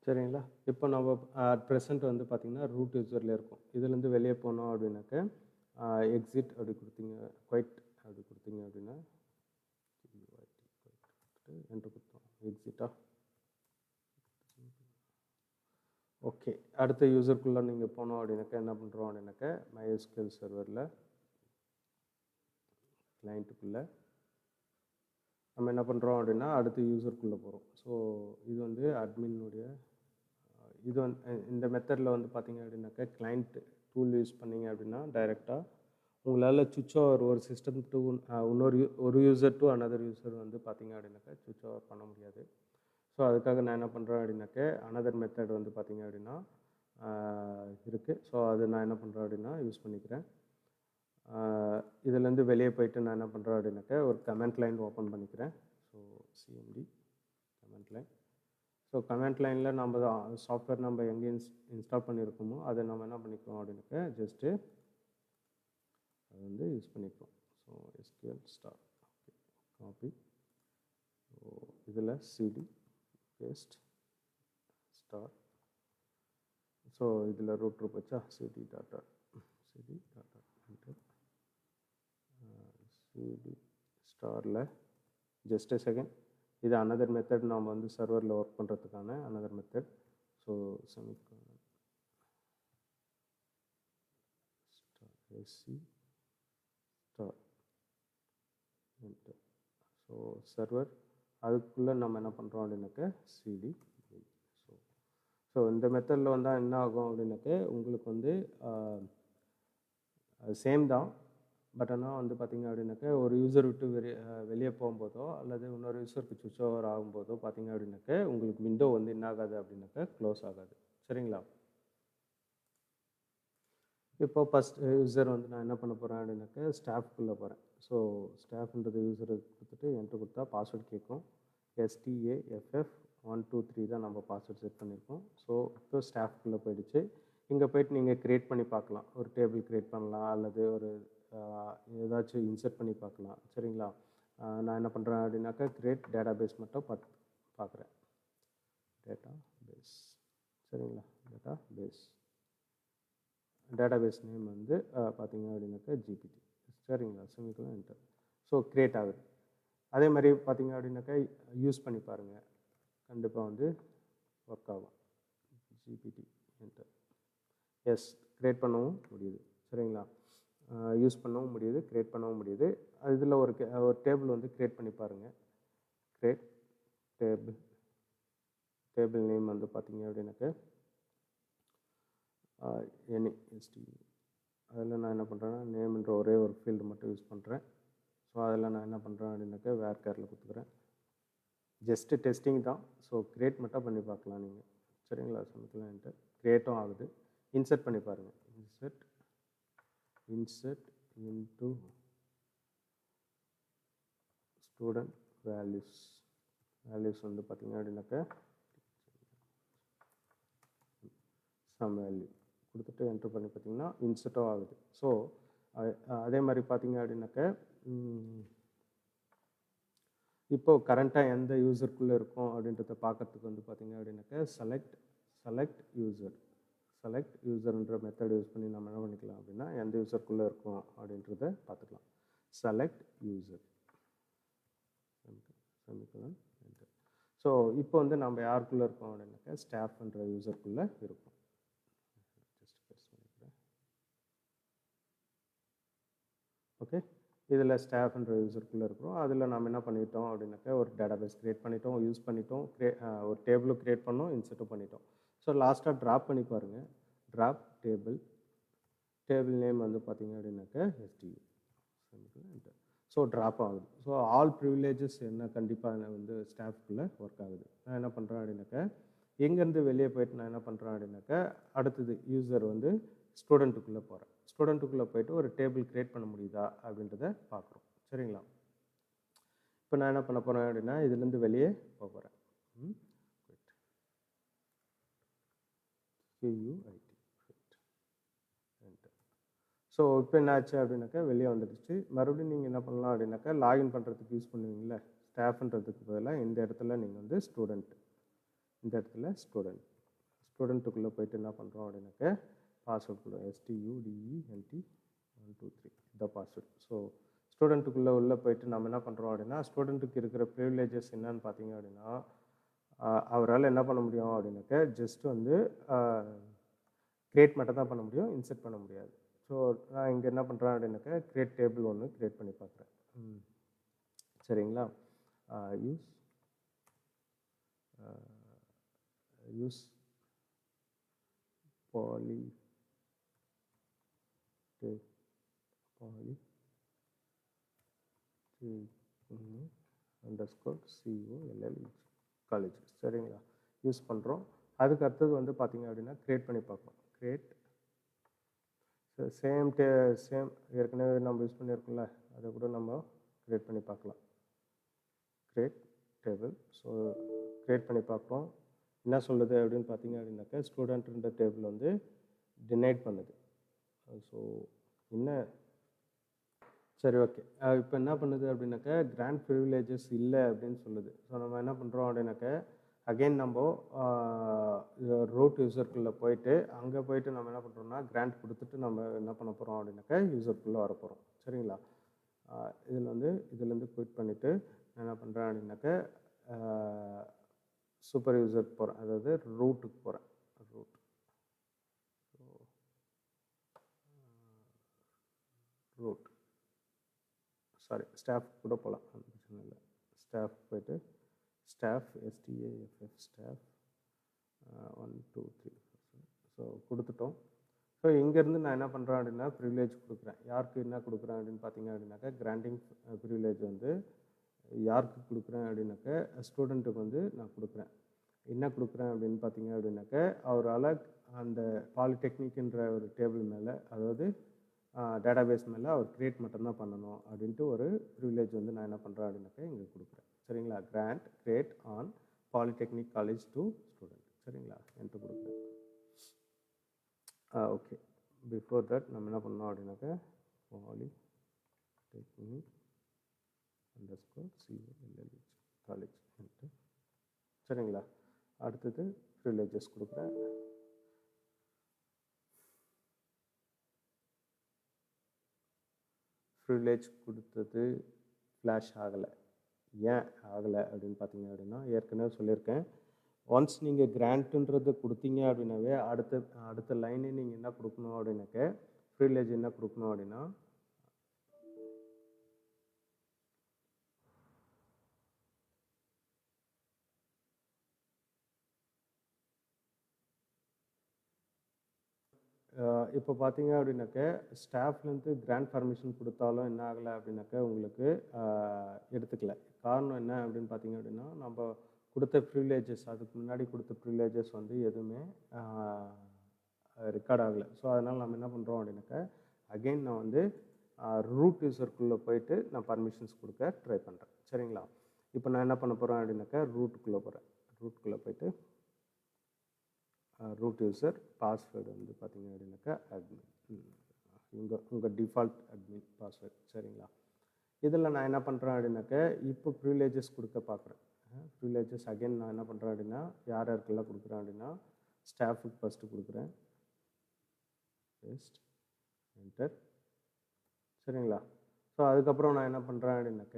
சரிங்களா? இப்போ நம்ம அட் ப்ரெசென்ட் வந்து பார்த்திங்கன்னா ரூட் யூசரில் இருக்கும். இதுலேருந்து வெளியே போனோம் அப்படின்னாக்கா எக்ஸிட் அப்படி கொடுத்தீங்க, குவைட் அப்படி கொடுத்தீங்க அப்படின்னா என்று கொடுத்தோம் எக்ஸிட்டா. ஓகே, அடுத்த யூசருக்குள்ளே நீங்கள் போனோம் அப்படின்னாக்கா என்ன பண்ணுறோம் அப்படின்னாக்கா MySQL சர்வரில் கிளைண்ட்டுக்குள்ளே நம்ம என்ன பண்ணுறோம் அப்படின்னா அடுத்த யூசருக்குள்ளே போகிறோம். ஸோ இது வந்து அட்மினுடைய இது வந்து இந்த மெத்தடில் வந்து பார்த்திங்க அப்படின்னாக்கா கிளைண்ட் டூல் யூஸ் பண்ணிங்க அப்படின்னா டைரெக்டாக உங்களால் சுவிட்ச் ஓவர் ஒரு சிஸ்டம் டு ஒரு யூசர் டு அனதர் யூசர் வந்து பார்த்திங்க அப்படின்னாக்கா சுவிட்ச் ஓவர் பண்ண முடியாது. ஸோ அதுக்காக நான் என்ன பண்ணுறேன் அப்படின்னாக்கா அனதர் மெத்தட் வந்து பார்த்திங்க அப்படின்னா இருக்குது. ஸோ அது நான் என்ன பண்ணுறேன் அப்படின்னா யூஸ் பண்ணிக்கிறேன். இதுலேருந்து வெளியே போயிட்டு நான் என்ன பண்ணுறேன் அப்படின்னாக்கா ஒரு கமெண்ட் லைன் ஓப்பன் பண்ணிக்கிறேன். So CMD comment line. So comment லைனில் நம்ம சாஃப்ட்வேர் நம்ம எங்கே இன்ஸ்டால் பண்ணியிருக்கோமோ அதை நம்ம என்ன பண்ணிக்கிறோம் அப்படின்னாக்கா ஜஸ்ட்டு அது வந்து யூஸ் பண்ணிக்கிறோம். So SQL star okay copy. So இதில் CD பேஸ்ட் ஸ்டார். ஸோ இதில் ரூட் வச்சா CD டாட்டா CD ஸ்டாரில் ஜஸ்ட் a செகண்ட். இது அனதர் மெத்தட் நாம் வந்து சர்வரில் ஒர்க் பண்ணுறதுக்கான another method. So semicolon SC star enter. So server அதுக்குள்ளே நம்ம என்ன பண்ணுறோம் அப்படின்னாக்கா CD. ஸோ இந்த மெத்தடில் வந்தால் என்ன ஆகும் அப்படின்னாக்கா உங்களுக்கு வந்து சேம் தான். பட் ஆனால் வந்து பார்த்திங்க அப்படின்னாக்கா ஒரு யூசர் விட்டு வெளியே போகும்போதோ அல்லது இன்னொரு யூசருக்கு சுவிட்ச் ஓவர் ஆகும்போதோ பார்த்திங்க அப்படின்னாக்கா உங்களுக்கு விண்டோ வந்து என்ன ஆகாது அப்படின்னாக்கா க்ளோஸ் ஆகாது. சரிங்களா? இப்போ ஃபஸ்ட் யூசர் வந்து நான் என்ன பண்ண போகிறேன் அப்படின்னாக்கா ஸ்டாஃப்குள்ளே போகிறேன். ஸோ ஸ்டாஃப்ன்றது யூசரை கொடுத்துட்டு என்ட்ரு கொடுத்தா பாஸ்வேர்ட் கேட்கும். STAFF123 தான் நம்ம பாஸ்வேர்ட் செட் பண்ணியிருக்கோம். ஸோ இப்போ ஸ்டாஃப்குள்ளே போயிடுச்சு. இங்கே போய்ட்டு நீங்கள் க்ரியேட் பண்ணி பார்க்கலாம். ஒரு டேபிள் க்ரியேட் பண்ணலாம் அல்லது ஒரு ஏதாச்சும் இன்சர்ட் பண்ணி பார்க்கலாம். சரிங்களா? நான் என்ன பண்ணுறேன் அப்படின்னாக்கா க்ரியேட் டேட்டாபேஸ் மட்டும் பார்க்குறேன். டேட்டாபேஸ். சரிங்களா? டேட்டாபேஸ் நேம் வந்து பார்த்திங்க அப்படின்னாக்கா GPT. சரிங்களா? Semicolon enter. ஸோ க்ரியேட் ஆகுது. அதே மாதிரி பார்த்திங்க அப்படின்னாக்கா யூஸ் பண்ணி பாருங்கள், கண்டிப்பாக வந்து ஒர்க் ஆகும். GPT enter. எஸ், க்ரியேட் பண்ணவும் முடியுது. சரிங்களா? யூஸ் பண்ணவும் முடியுது, க்ரியேட் பண்ணவும் முடியுது. இதில் ஒரு டேபிள் வந்து க்ரியேட் பண்ணி பாருங்கள். க்ரியேட் டேபிள் நேம் வந்து பார்த்தீங்க அப்படின்னாக்க NEST. அதில் நான் என்ன பண்ணுறேன்னா நேம்ன்ற ஒரே ஒரு ஃபீல்டு மட்டும் யூஸ் பண்ணுறேன். ஸோ அதில் நான் என்ன பண்ணுறேன் அப்படின்னாக்கா வேர்கேரில் கொடுத்துக்கிறேன். ஜஸ்ட்டு டெஸ்டிங் தான். ஸோ க்ரியேட் மட்டும் பண்ணி பார்க்கலாம் நீங்கள். சரிங்களா? சமயத்தில் க்ரியேட்டும் ஆகுது. இன்சர்ட் பண்ணி பாருங்கள். இன்சர்ட் இன்டு ஸ்டூடெண்ட் வேல்யூஸ் வந்து பார்த்தீங்க அப்படின்னாக்கா சம் வேல்யூ கொடுத்துட்டு என்ட்ரு பண்ணி பார்த்தீங்கன்னா இன்சர்ட்டும் ஆகுது. ஸோ அதே மாதிரி பார்த்தீங்க அப்படின்னாக்க இப்போது கரண்ட்டாக எந்த யூசருக்குள்ளே இருக்கும் அப்படின்றத பார்க்கறதுக்கு வந்து பார்த்தீங்க அப்படின்னாக்க செலக்ட் யூசர்ன்ற மெத்தட் யூஸ் பண்ணி நம்ம என்ன பண்ணிக்கலாம் அப்படின்னா எந்த யூசருக்குள்ளே இருக்கும் அப்படின்றத பார்த்துக்கலாம். Select user semicolon enter. So இப்போ வந்து நம்ம யாருக்குள்ளே இருக்கோம் அப்படின்னாக்கா ஸ்டாஃப்ன்ற யூசருக்குள்ளே இருக்கும். ஓகே, இதில் ஸ்டாஃப்ன்ற யூசருக்குள்ளே இருக்கிறோம். அதில் நம்ம என்ன பண்ணிட்டோம் அப்படின்னாக்கா ஒரு டேட்டாபேஸ் க்ரியேட் பண்ணிட்டோம், யூஸ் பண்ணிட்டோம், ஒரு டேபிளும் க்ரியேட் பண்ணோம், இன்சர்ட்டும் பண்ணிட்டோம். ஸோ லாஸ்ட்டாக ட்ராப் பண்ணி பாருங்கள். ட்ராப் டேபிள் நேம் வந்து பார்த்தீங்க அப்படின்னாக்கா STU. ஸோ ட்ராப் ஆகுது. ஸோ ஆல் ப்ரிவிலேஜஸ் என்ன கண்டிப்பாக வந்து ஸ்டாஃப்குள்ளே ஒர்க் ஆகுது. நான் என்ன பண்ணுறேன் அப்படின்னாக்கா எங்கேருந்து வெளியே போயிட்டு நான் என்ன பண்ணுறேன் அப்படின்னாக்கா அடுத்தது யூசர் வந்து ஸ்டூடெண்ட்டுக்குள்ளே போகிறேன். ஸ்டூடெண்ட்டுக்குள்ளே போயிட்டு ஒரு டேபிள் க்ரியேட் பண்ண முடியுதா அப்படின்றத பார்க்குறோம். சரிங்களா? இப்போ நான் என்ன பண்ண போகிறேன் அப்படின்னா இதுலேருந்து வெளியே போக போகிறேன். ஸோ இப்போ என்ன ஆச்சு அப்படின்னாக்கா வெளியே வந்துடுச்சு. மறுபடியும் நீங்கள் என்ன பண்ணலாம் அப்படின்னாக்கா லாகின் பண்ணுறதுக்கு யூஸ் பண்ணுவீங்களே ஸ்டாஃப்ன்றதுக்கு பதிலாக இந்த இடத்துல நீங்கள் வந்து இந்த இடத்துல ஸ்டூடெண்ட்டுக்குள்ளே போயிட்டு என்ன பண்ணுறோம் அப்படின்னாக்கா பாஸ்வேர்ட் கொடுங்க. STUDENT123 இந்த பாஸ்வேர்ட். ஸோ ஸ்டூடெண்ட்டுக்குள்ளே உள்ளே போயிட்டு நம்ம என்ன பண்ணுறோம் அப்படின்னா ஸ்டூடெண்ட்டுக்கு இருக்கிற ப்ரிவிலேஜஸ் என்னன்னு பார்த்தீங்க அப்படின்னா அவரால் என்ன பண்ண முடியும் அப்படின்னாக்கா ஜஸ்ட் வந்து க்ரியேட் மட்டும் தான் பண்ண முடியும், இன்சர்ட் பண்ண முடியாது. ஸோ நான் இங்கே என்ன பண்ணுறேன் அப்படின்னாக்கா க்ரியேட் டேபிள் ஒன்று க்ரியேட் பண்ணி பார்க்குறேன். சரிங்களா? Use poly _COLL college. சரிங்களா? யூஸ் பண்ணுறோம். அதுக்கு அடுத்தது வந்து பார்த்தீங்க அப்படின்னா க்ரியேட் பண்ணி பார்ப்போம். சேம் ஏற்கனவே நம்ம யூஸ் பண்ணியிருக்கோம்ல அதை கூட நம்ம க்ரியேட் பண்ணி பார்க்கலாம். Create table. ஸோ க்ரியேட் பண்ணி பார்க்குறோம். என்ன சொல்லுது அப்படின்னு பார்த்தீங்க அப்படின்னாக்கா ஸ்டூடெண்ட்ன்ற டேபிள் வந்து டினைட் பண்ணுது. ஸோ என்ன சரி ஓகே. இப்போ என்ன பண்ணுது அப்படின்னாக்கா கிராண்ட் ப்ரிவிலேஜஸ் இல்லை அப்படின்னு சொல்லுது. ஸோ நம்ம என்ன பண்ணுறோம் அப்படின்னாக்கா அகெயின் நம்ம ரூட் யூசருக்குள்ளே போயிட்டு அங்கே போயிட்டு நம்ம என்ன பண்ணுறோம்னா கிராண்ட் கொடுத்துட்டு நம்ம என்ன பண்ண போகிறோம் அப்படின்னாக்கா யூசருக்குள்ளே வர போகிறோம். சரிங்களா? இதுலேருந்து குயிட் பண்ணிவிட்டு நான் என்ன பண்ணுறேன் அப்படின்னாக்கா சூப்பர் யூசருக்கு போகிறேன், அதாவது ரூட்டுக்கு போகிறேன். ரூட் சாரி ஸ்டாஃப் கூட போகலாம், அந்த பிரச்சனை இல்லை. ஸ்டாஃப் போயிட்டு ஸ்டாஃப் ஸ்டாஃப் 1 2 3 ஸோ கொடுத்துட்டோம். ஸோ இங்கேருந்து நான் என்ன பண்ணுறேன் அப்படின்னா ப்ரிவிலேஜ் கொடுக்குறேன். யாருக்கு என்ன கொடுக்குறேன் அப்படின்னு பார்த்தீங்க அப்படின்னாக்கா கிராண்டிங் ப்ரிவிலேஜ் வந்து யாருக்கு கொடுக்குறேன் அப்படின்னாக்கா ஸ்டூடெண்ட்டுக்கு வந்து நான் கொடுக்குறேன். என்ன கொடுக்குறேன் அப்படின்னு பார்த்தீங்க அப்படின்னாக்கா அவரால் அந்த பாலிடெக்னிக்ன்ற ஒரு டேபிள் மேலே, அதாவது டேட்டாபேஸ் மேலே அவர் க்ரியேட் மட்டும்தான் பண்ணணும் அப்படின்ட்டு ஒரு ப்ரிவிலேஜ் வந்து நான் என்ன பண்ணுறேன் அப்படின்னாக்கா இங்கே கொடுக்குறேன். சரிங்களா? Grant create on polytechnic college to student. சரிங்களா? என்ட்ரு கொடுக்குறேன். ஓகே. பிஃபோர் தட் நம்ம என்ன பண்ணோம் அப்படின்னாக்கா பாலிடெக்னிக் _COLLEG காலேஜ். சரிங்களா? அடுத்தது ப்ரிவிலேஜஸ் கொடுக்குறேன். ப்ரிவிலேஜ் கொடுத்தது ஃப்ளாஷ் ஆகலை. ஏன் ஆகலை அப்படின்னு பார்த்தீங்க அப்படின்னா ஏற்கனவே சொல்லியிருக்கேன். ஒன்ஸ் நீங்கள் கிராண்ட்டுன்றது கொடுத்தீங்க அப்படின்னாவே அடுத்த லைனே நீங்கள் என்ன கொடுக்கணும் அப்படின்னாக்க ப்ரிவிலேஜ் என்ன கொடுக்கணும் அப்படின்னா இப்போ பார்த்தீங்க அப்படின்னாக்க ஸ்டாஃப்லேருந்து கிராண்ட் பர்மிஷன் கொடுத்தாலும் என்ன ஆகலை அப்படின்னாக்க உங்களுக்கு எடுத்துக்கல. காரணம் என்ன அப்படின்னு பார்த்தீங்க அப்படின்னா நம்ம கொடுத்த ப்ரிவிலேஜஸ், அதுக்கு முன்னாடி கொடுத்த ப்ரிவிலேஜஸ் வந்து எதுவுமே ரெக்கார்ட் ஆகலை. ஸோ அதனால் நம்ம என்ன பண்ணுறோம் அப்படின்னாக்க அகெயின் நான் வந்து ரூட் யூசருக்குள்ளே போயிட்டு நான் பர்மிஷன்ஸ் கொடுக்க ட்ரை பண்ணுறேன். சரிங்களா? இப்போ நான் என்ன பண்ண போகிறேன் அப்படின்னாக்கா ரூட்டுக்குள்ளே போகிறேன். ரூட்டுக்குள்ளே போயிட்டு ரூட் யூசர் பாஸ்வேர்டு வந்து பார்த்தீங்க அப்படின்னாக்கா அட்மின், உங்கள் டிஃபால்ட் அட்மின் பாஸ்வேர்டு. சரிங்களா? இதில் நான் என்ன பண்ணுறேன் அப்படின்னாக்க இப்போ ப்ரிவிலேஜஸ் கொடுக்க பார்க்குறேன். ப்ரிவிலேஜஸ் அகைன் நான் என்ன பண்ணுறேன் அப்படின்னா யார் யாருக்கெல்லாம் கொடுக்குறேன் அப்படின்னா ஸ்டாஃபுக்கு ஃபஸ்ட்டு கொடுக்குறேன். Best enter. சரிங்களா? ஸோ அதுக்கப்புறம் நான் என்ன பண்ணுறேன் அப்படின்னாக்க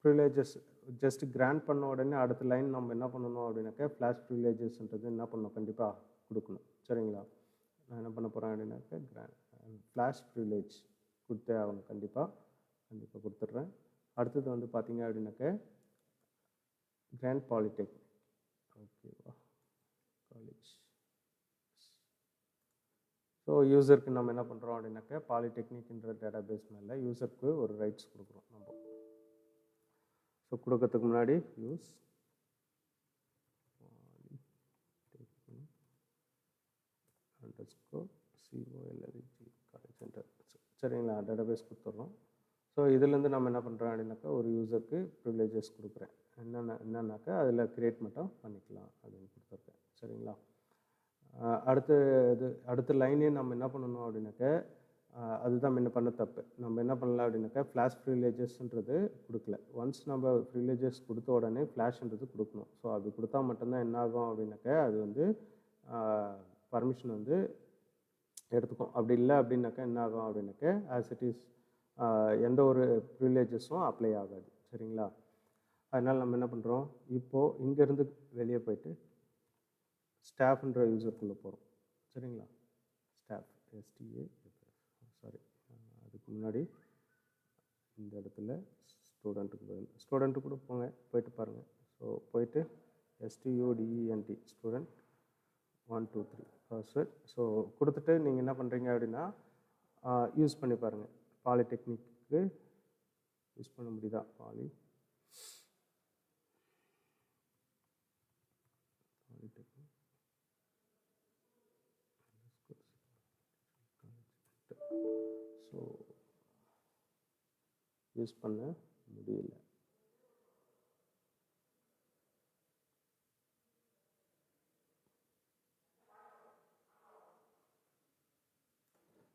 ப்ரிவிலேஜஸ் ஜஸ்ட் கிராண்ட் பண்ண உடனே அடுத்த லைன் நம்ம என்ன பண்ணணும் அப்படின்னாக்கா ஃப்ளாஷ் ப்ரிவிலேஜஸ்ன்றது என்ன பண்ணணும், கண்டிப்பாக கொடுக்கணும். சரிங்களா? நான் என்ன பண்ண போகிறேன் அப்படின்னாக்கா ஃப்ளாஷ் ப்ரிவிலேஜ் கொடுத்தே ஆகணும். கண்டிப்பாக கொடுத்துட்றேன். அடுத்தது வந்து பார்த்தீங்க அப்படின்னாக்கா கிராண்ட் பாலிடெக்னிக். ஓகேவா? காலேஜ். ஸோ யூசருக்கு நம்ம என்ன பண்ணுறோம் அப்படின்னாக்கா பாலிடெக்னிக்ன்ற டேட்டா பேஸ் மேலே யூசருக்கு ஒரு ரைட்ஸ் கொடுக்குறோம் நம்ம. ஸோ கொடுக்கறதுக்கு முன்னாடி யூஸ் _ COLLEG காலேஜ் சென்டர். சரிங்களா? டேட்டாபேஸ் கொடுத்துட்றோம். ஸோ இதுலேருந்து நம்ம என்ன பண்ணுறோம் அப்படின்னாக்கா ஒரு யூசருக்கு ப்ரிவிலேஜஸ் கொடுக்குறேன். என்னன்னாக்கா அதில் க்ரியேட் மட்டும் பண்ணிக்கலாம் அப்படின்னு கொடுத்துருக்கேன். சரிங்களா? அடுத்த லைனே நம்ம என்ன பண்ணணும் அப்படின்னாக்கா அதுதான் முன்ன பண்ண தப்பு. நம்ம என்ன பண்ணலாம் அப்படின்னாக்கா ஃப்ளாஷ் ப்ரிவிலேஜஸ்ன்றது கொடுக்கல. ஒன்ஸ் நம்ம ப்ரிவிலேஜஸ் கொடுத்த உடனே ஃப்ளாஷ்ன்றது கொடுக்கணும். ஸோ அப்படி கொடுத்தா மட்டும்தான் என்ன ஆகும் அப்படின்னாக்கா அது வந்து பர்மிஷன் வந்து எடுத்துக்கும். அப்படி இல்லை அப்படின்னாக்கா என்ன ஆகும் அப்படின்னாக்கா ஆஸ் இட் இஸ் எந்த ஒரு ப்ரிவிலேஜஸும் அப்ளை ஆகாது. சரிங்களா? அதனால் நம்ம என்ன பண்ணுறோம், இப்போது இங்கேருந்து வெளியே போயிட்டு ஸ்டாஃப்ன்ற யூசருக்குள்ளே போகிறோம். சரிங்களா? ஸ்டாஃப் சாரி, அதுக்கு முன்னாடி இந்த இடத்துல ஸ்டூடெண்ட்டு கூட போயிட்டு பாருங்கள். ஸோ போயிட்டு STUDENT ஸ்டூடெண்ட் 1 2 3 பாஸ்வேர்ட். ஸோ கொடுத்துட்டு நீங்கள் என்ன பண்ணுறீங்க அப்படின்னா யூஸ் பண்ணி பாருங்கள். பாலிடெக்னிக்கு யூஸ் பண்ண முடியுதா? பாலிடெக்னிக் ஸோ யூஸ் பண்ண முடியல.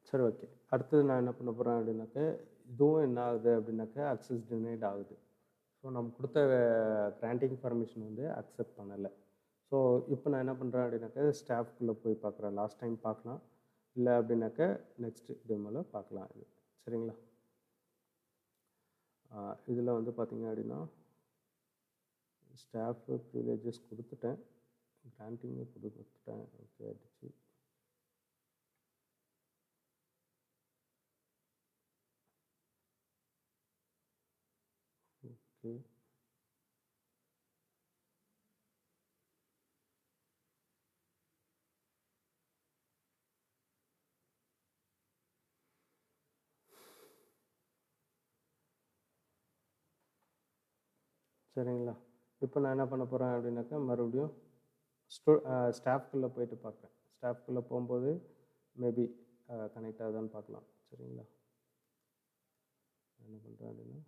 சரி, ஓகே. அடுத்தது நான் என்ன பண்ண போகிறேன் அப்படின்னாக்கா இதுவும் என்ன ஆகுது அப்படின்னாக்கா அக்சஸ் டினைட் ஆகுது. ஸோ நம்ம கொடுத்த கிராண்டிங் பர்மிஷன் வந்து அக்செப்ட் பண்ணலை. ஸோ இப்போ நான் என்ன பண்ணுறேன் அப்படின்னாக்கா ஸ்டாஃப்குள்ளே போய் பார்க்குறேன். லாஸ்ட் டைம் பார்க்கலாம், இல்லை அப்படின்னாக்கா நெக்ஸ்ட் டெமோவில் பார்க்கலாம் இது. சரிங்களா? இதில் வந்து பார்த்திங்க அப்படின்னா ஸ்டாஃபு ப்ரிவிலேஜஸ் கொடுத்துட்டேன், கிராண்டிங்கு கொடுத்துட்டேன். ஓகே ஆகிடுச்சு. ஓகே, சரிங்களா? இப்போ நான் என்ன பண்ண போகிறேன் அப்படின்னாக்கா மறுபடியும் ஸ்டாஃப்குள்ளே போயிட்டு பார்க்குறேன். ஸ்டாஃப்குள்ளே போகும்போது மேபி கனெக்ட் ஆகுதான்னு பார்க்கலாம். சரிங்களா? என்ன பண்ணுறேன் அப்படின்னா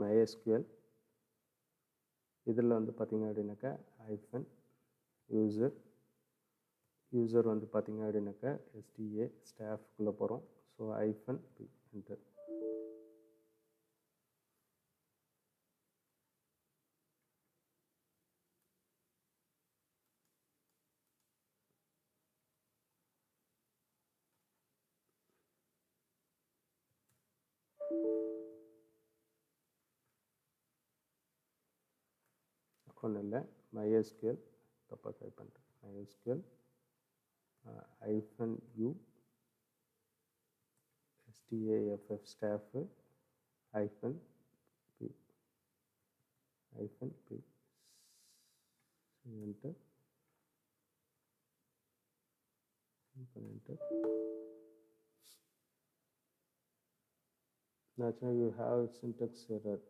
MySQL இதில் வந்து பார்த்திங்க அப்படின்னாக்கா ஐஃபன் யூசர் வந்து பார்த்திங்க அப்படின்னாக்கா STA ஸ்டாஃப்குள்ளே போகிறோம். ஸோ ஐஃபன் பி என்டர். ஒன்றும் இல்லை, MySQL தப்பாக டைப் பண்ணுறேன். MySQL -u staff staff -p -p enter enter. Naturally you have syntax error.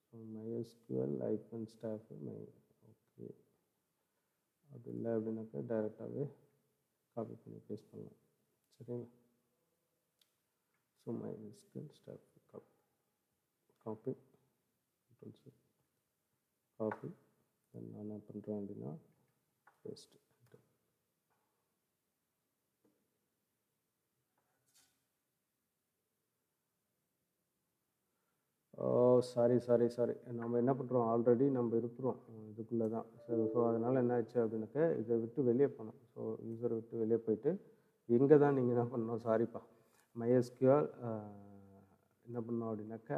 So MySQL -staff my okay. அது இல்லை அப்படின்னாக்கா டைரெக்டாகவே காப்பி பண்ணி பேஸ்ட் பண்ணலாம். சரிங்களா? So MySQL staff copy copy then நான் என்ன பண்ணுறேன் அப்படின்னா பேஸ்ட். சாரி நம்ம என்ன பண்ணுறோம், ஆல்ரெடி நம்ம இருக்கிறோம் இதுக்குள்ளே தான். ஸோ அதனால் என்ன ஆச்சு அப்படின்னாக்கா இதை விட்டு வெளியே போனோம். ஸோ யூஸரை விட்டு வெளியே போயிட்டு இங்கே தான் நீங்கள் என்ன பண்ணணும், சாரிப்பா, MySQL என்ன பண்ணோம் அப்படின்னாக்கா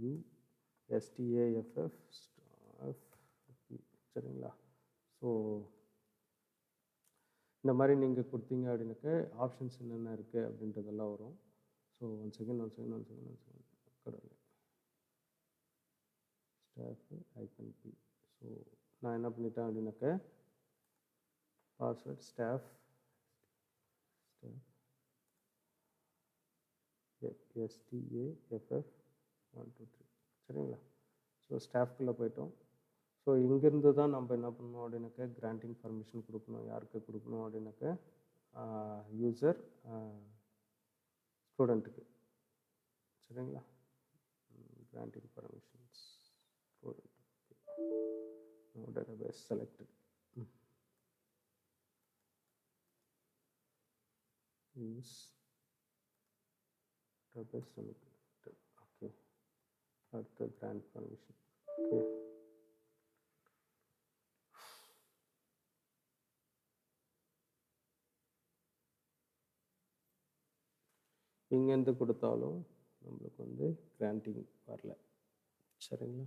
-u staff சரிங்களா? ஸோ இந்த மாதிரி நீங்கள் கொடுத்தீங்க அப்படின்னாக்கா ஆப்ஷன்ஸ் என்னென்ன இருக்குது அப்படின்றதெல்லாம் வரும். ஸோ ஒன் செகண்ட் கடவுளே staff -p. ஸோ நான் என்ன பண்ணிட்டேன் அப்படின்னாக்கா பாஸ்வேர்ட் staff staff 1 2 3 சரிங்களா? ஸோ ஸ்டாஃப்குள்ளே போயிட்டோம். ஸோ இங்கேருந்து தான் நம்ம என்ன பண்ணணும் அப்படின்னாக்கா கிராண்டிங் பர்மிஷன் கொடுக்கணும். யாருக்கு கொடுக்கணும் அப்படின்னாக்கா யூசர் ஸ்டூடெண்ட்டுக்கு. சரிங்களா? Granting permissions student. No database selected. Use database selected. Okay. அடுத்து grant permission. Okay. இங்கேருந்து கொடுத்தாலும் நம்மளுக்கு வந்து கிராண்டிங் வரல. சரிங்களா?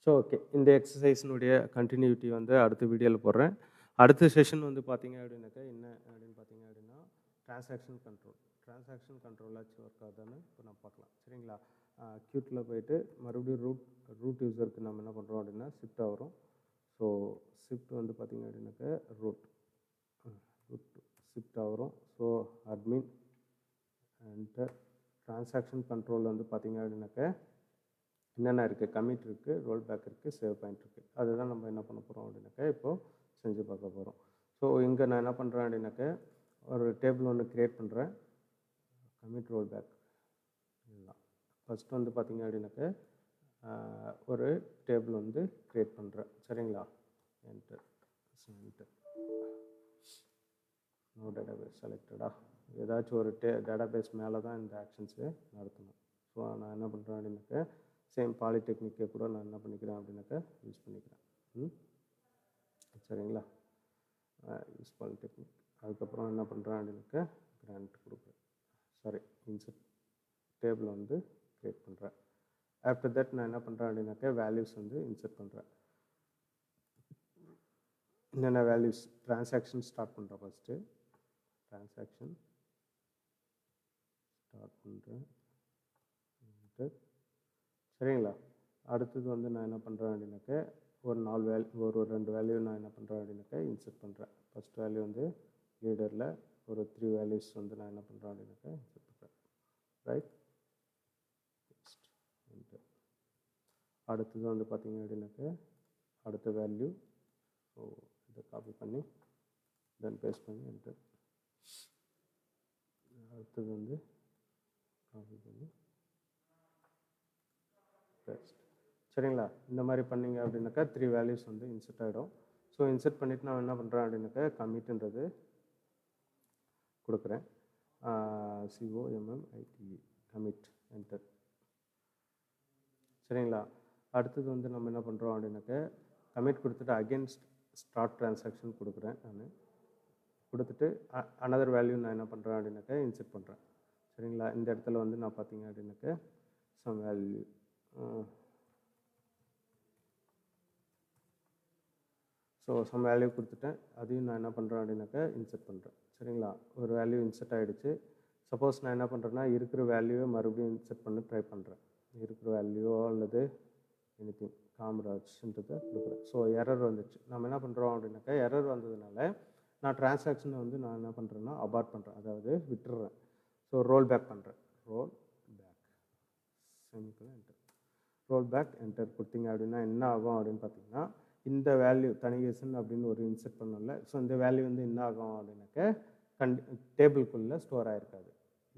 ஸோ ஓகே, இந்த எக்ஸசைஸினுடைய கண்டினியூட்டி வந்து அடுத்த வீடியோவில் போடுறேன். அடுத்த செஷன் வந்து பார்த்தீங்க அப்படின்னாக்கா என்ன அப்படின்னு பார்த்தீங்க அப்படின்னா டிரான்சாக்ஷன் கண்ட்ரோல் ஆச்சு ஒர்க் ஆகுதான்னு இப்போ நம்ம பார்க்கலாம். சரிங்களா? க்யூட்டில் போயிட்டு மறுபடியும் ரூட் யூஸருக்கு நம்ம என்ன பண்ணுறோம் அப்படின்னா ஷிஃப்டாக வரும். ஸோ ஷிஃப்ட் வந்து பார்த்தீங்க அப்படின்னாக்கா ரூட் ஷிஃப்டாக வரும். So admin enter. Transaction control வந்து பார்த்தீங்க அப்படின்னாக்கா என்னென்ன இருக்குது, கமிட் இருக்குது, ரோல் பேக் இருக்குது, சேவ் பாயிண்ட் இருக்குது. அதுதான் நம்ம என்ன பண்ண போகிறோம் அப்படின்னாக்கா இப்போது செஞ்சு பார்க்க போகிறோம். ஸோ இங்கே நான் என்ன பண்ணுறேன் அப்படின்னாக்கா ஒரு டேபிள் ஒன்று க்ரியேட் பண்ணுறேன். கமிட் ரோல் பேக் இதுதான். ஃபஸ்ட்டு வந்து பார்த்தீங்க அப்படின்னாக்கா ஒரு டேபிள் வந்து க்ரியேட் பண்ணுறேன். சரிங்களா? என்டர் நோ டேட்டாபேஸ் செலக்டடா. ஏதாச்சும் ஒரு டேட்டாபேஸ் மேலே தான் இந்த ஆக்ஷன்ஸு நடத்தணும். ஸோ நான் என்ன பண்ணுறேன் அப்படின்னாக்கா சேம் பாலிடெக்னிக்கை கூட நான் என்ன பண்ணிக்கிறேன் அப்படின்னாக்கா யூஸ் பண்ணிக்கிறேன். சரிங்களா? Use polytechnic. அதுக்கப்புறம் என்ன பண்ணுறேன் அப்படின்னாக்கா கிராண்ட் கொடுக்குறேன். சாரி, இன்சர்ட் டேபிள் வந்து க்ரியேட் பண்ணுறேன். ஆஃப்டர் தட் நான் என்ன பண்ணுறேன் அப்படின்னாக்கா வேல்யூஸ் வந்து இன்சர்ட் பண்ணுறேன். என்னென்ன வேல்யூஸ், டிரான்சாக்ஷன் ஸ்டார்ட் பண்ணுறேன். ஃபஸ்ட்டு டிரான்சாக்ஷன் ஸ்டார்ட் பண்ணுறேன். சரிங்களா? அடுத்தது வந்து நான் என்ன பண்ணுறேன் அப்படின்னாக்கா ஒரு 2 வேல்யூ நான் என்ன பண்ணுறேன் அப்படின்னாக்கா இன்சர்ட் பண்ணுறேன். ஃபஸ்ட் வேல்யூ வந்து லீடரில் ஒரு 3 வேல்யூஸ் வந்து நான் என்ன பண்ணுறேன் அப்படின்னாக்கா இன்சர்ட் பண்ணுறேன். ரைட்? அடுத்தது வந்து பார்த்தீங்க அப்படின்னாக்கா அடுத்த வேல்யூ. ஸோ இதை காப்பி பண்ணி தென் பேஸ்ட் பண்ணி என்டர். அடுத்தது வந்து காப்பி பண்ணி பேஸ்ட். சரிங்களா? இந்த மாதிரி பண்ணிங்க அப்படின்னாக்கா 3 வேல்யூஸ் வந்து இன்சர்ட் ஆகிடும். ஸோ இன்சர்ட் பண்ணிவிட்டு நான் என்ன பண்ணுறேன் அப்படின்னாக்கா கமிட்ன்றது கொடுக்குறேன். COMMITE commit enter. சரிங்களா? அடுத்தது வந்து நம்ம என்ன பண்ணுறோம் அப்படின்னாக்கா கமிட் கொடுத்துட்டு அகெயின்ஸ்ட் ஸ்டார்ட் டிரான்சாக்ஷன் கொடுக்குறேன். நான் கொடுத்துட்டு அனதர் வேல்யூ நான் என்ன பண்ணுறேன் அப்படின்னாக்கா இன்சர்ட் பண்ணுறேன். சரிங்களா. இந்த இடத்துல வந்து நான் பார்த்தீங்க அப்படின்னாக்க some value so some value கொடுத்துட்டேன். அதையும் நான் என்ன பண்ணுறேன் அப்படின்னாக்கா இன்சர்ட் பண்ணுறேன். சரிங்களா. ஒரு வேல்யூ இன்சர்ட் ஆகிடுச்சு. சப்போஸ் நான் என்ன பண்ணுறேன்னா இருக்கிற வேல்யூவை மறுபடியும் இன்சர்ட் பண்ண ட்ரை பண்ணுறேன். இருக்கிற வேல்யூவோ அல்லது எனிதிங் காமராஜ்ன்றதை கொடுக்குறேன். ஸோ எரர் வந்துச்சு. நம்ம என்ன பண்ணுறோம் அப்படின்னாக்கா எரர் வந்ததுனால நான் டிரான்சாக்ஷனை வந்து நான் என்ன பண்ணுறேன்னா அபார்ட் பண்ணுறேன், அதாவது விட்டுடுறேன். ஸோ ரோல் பேக் பண்ணுறேன். Roll back enter. Roll back enter கொடுத்தீங்க அப்படின்னா என்ன ஆகும் அப்படின்னு பார்த்தீங்கன்னா இந்த வேல்யூ தனிகேசன் அப்படின்னு ஒரு இன்சர்ட் பண்ணல. ஸோ இந்த வேல்யூ வந்து என்ன ஆகும் அப்படின்னாக்க டேபிளுக்குள்ளே ஸ்டோர் ஆகிருக்காது.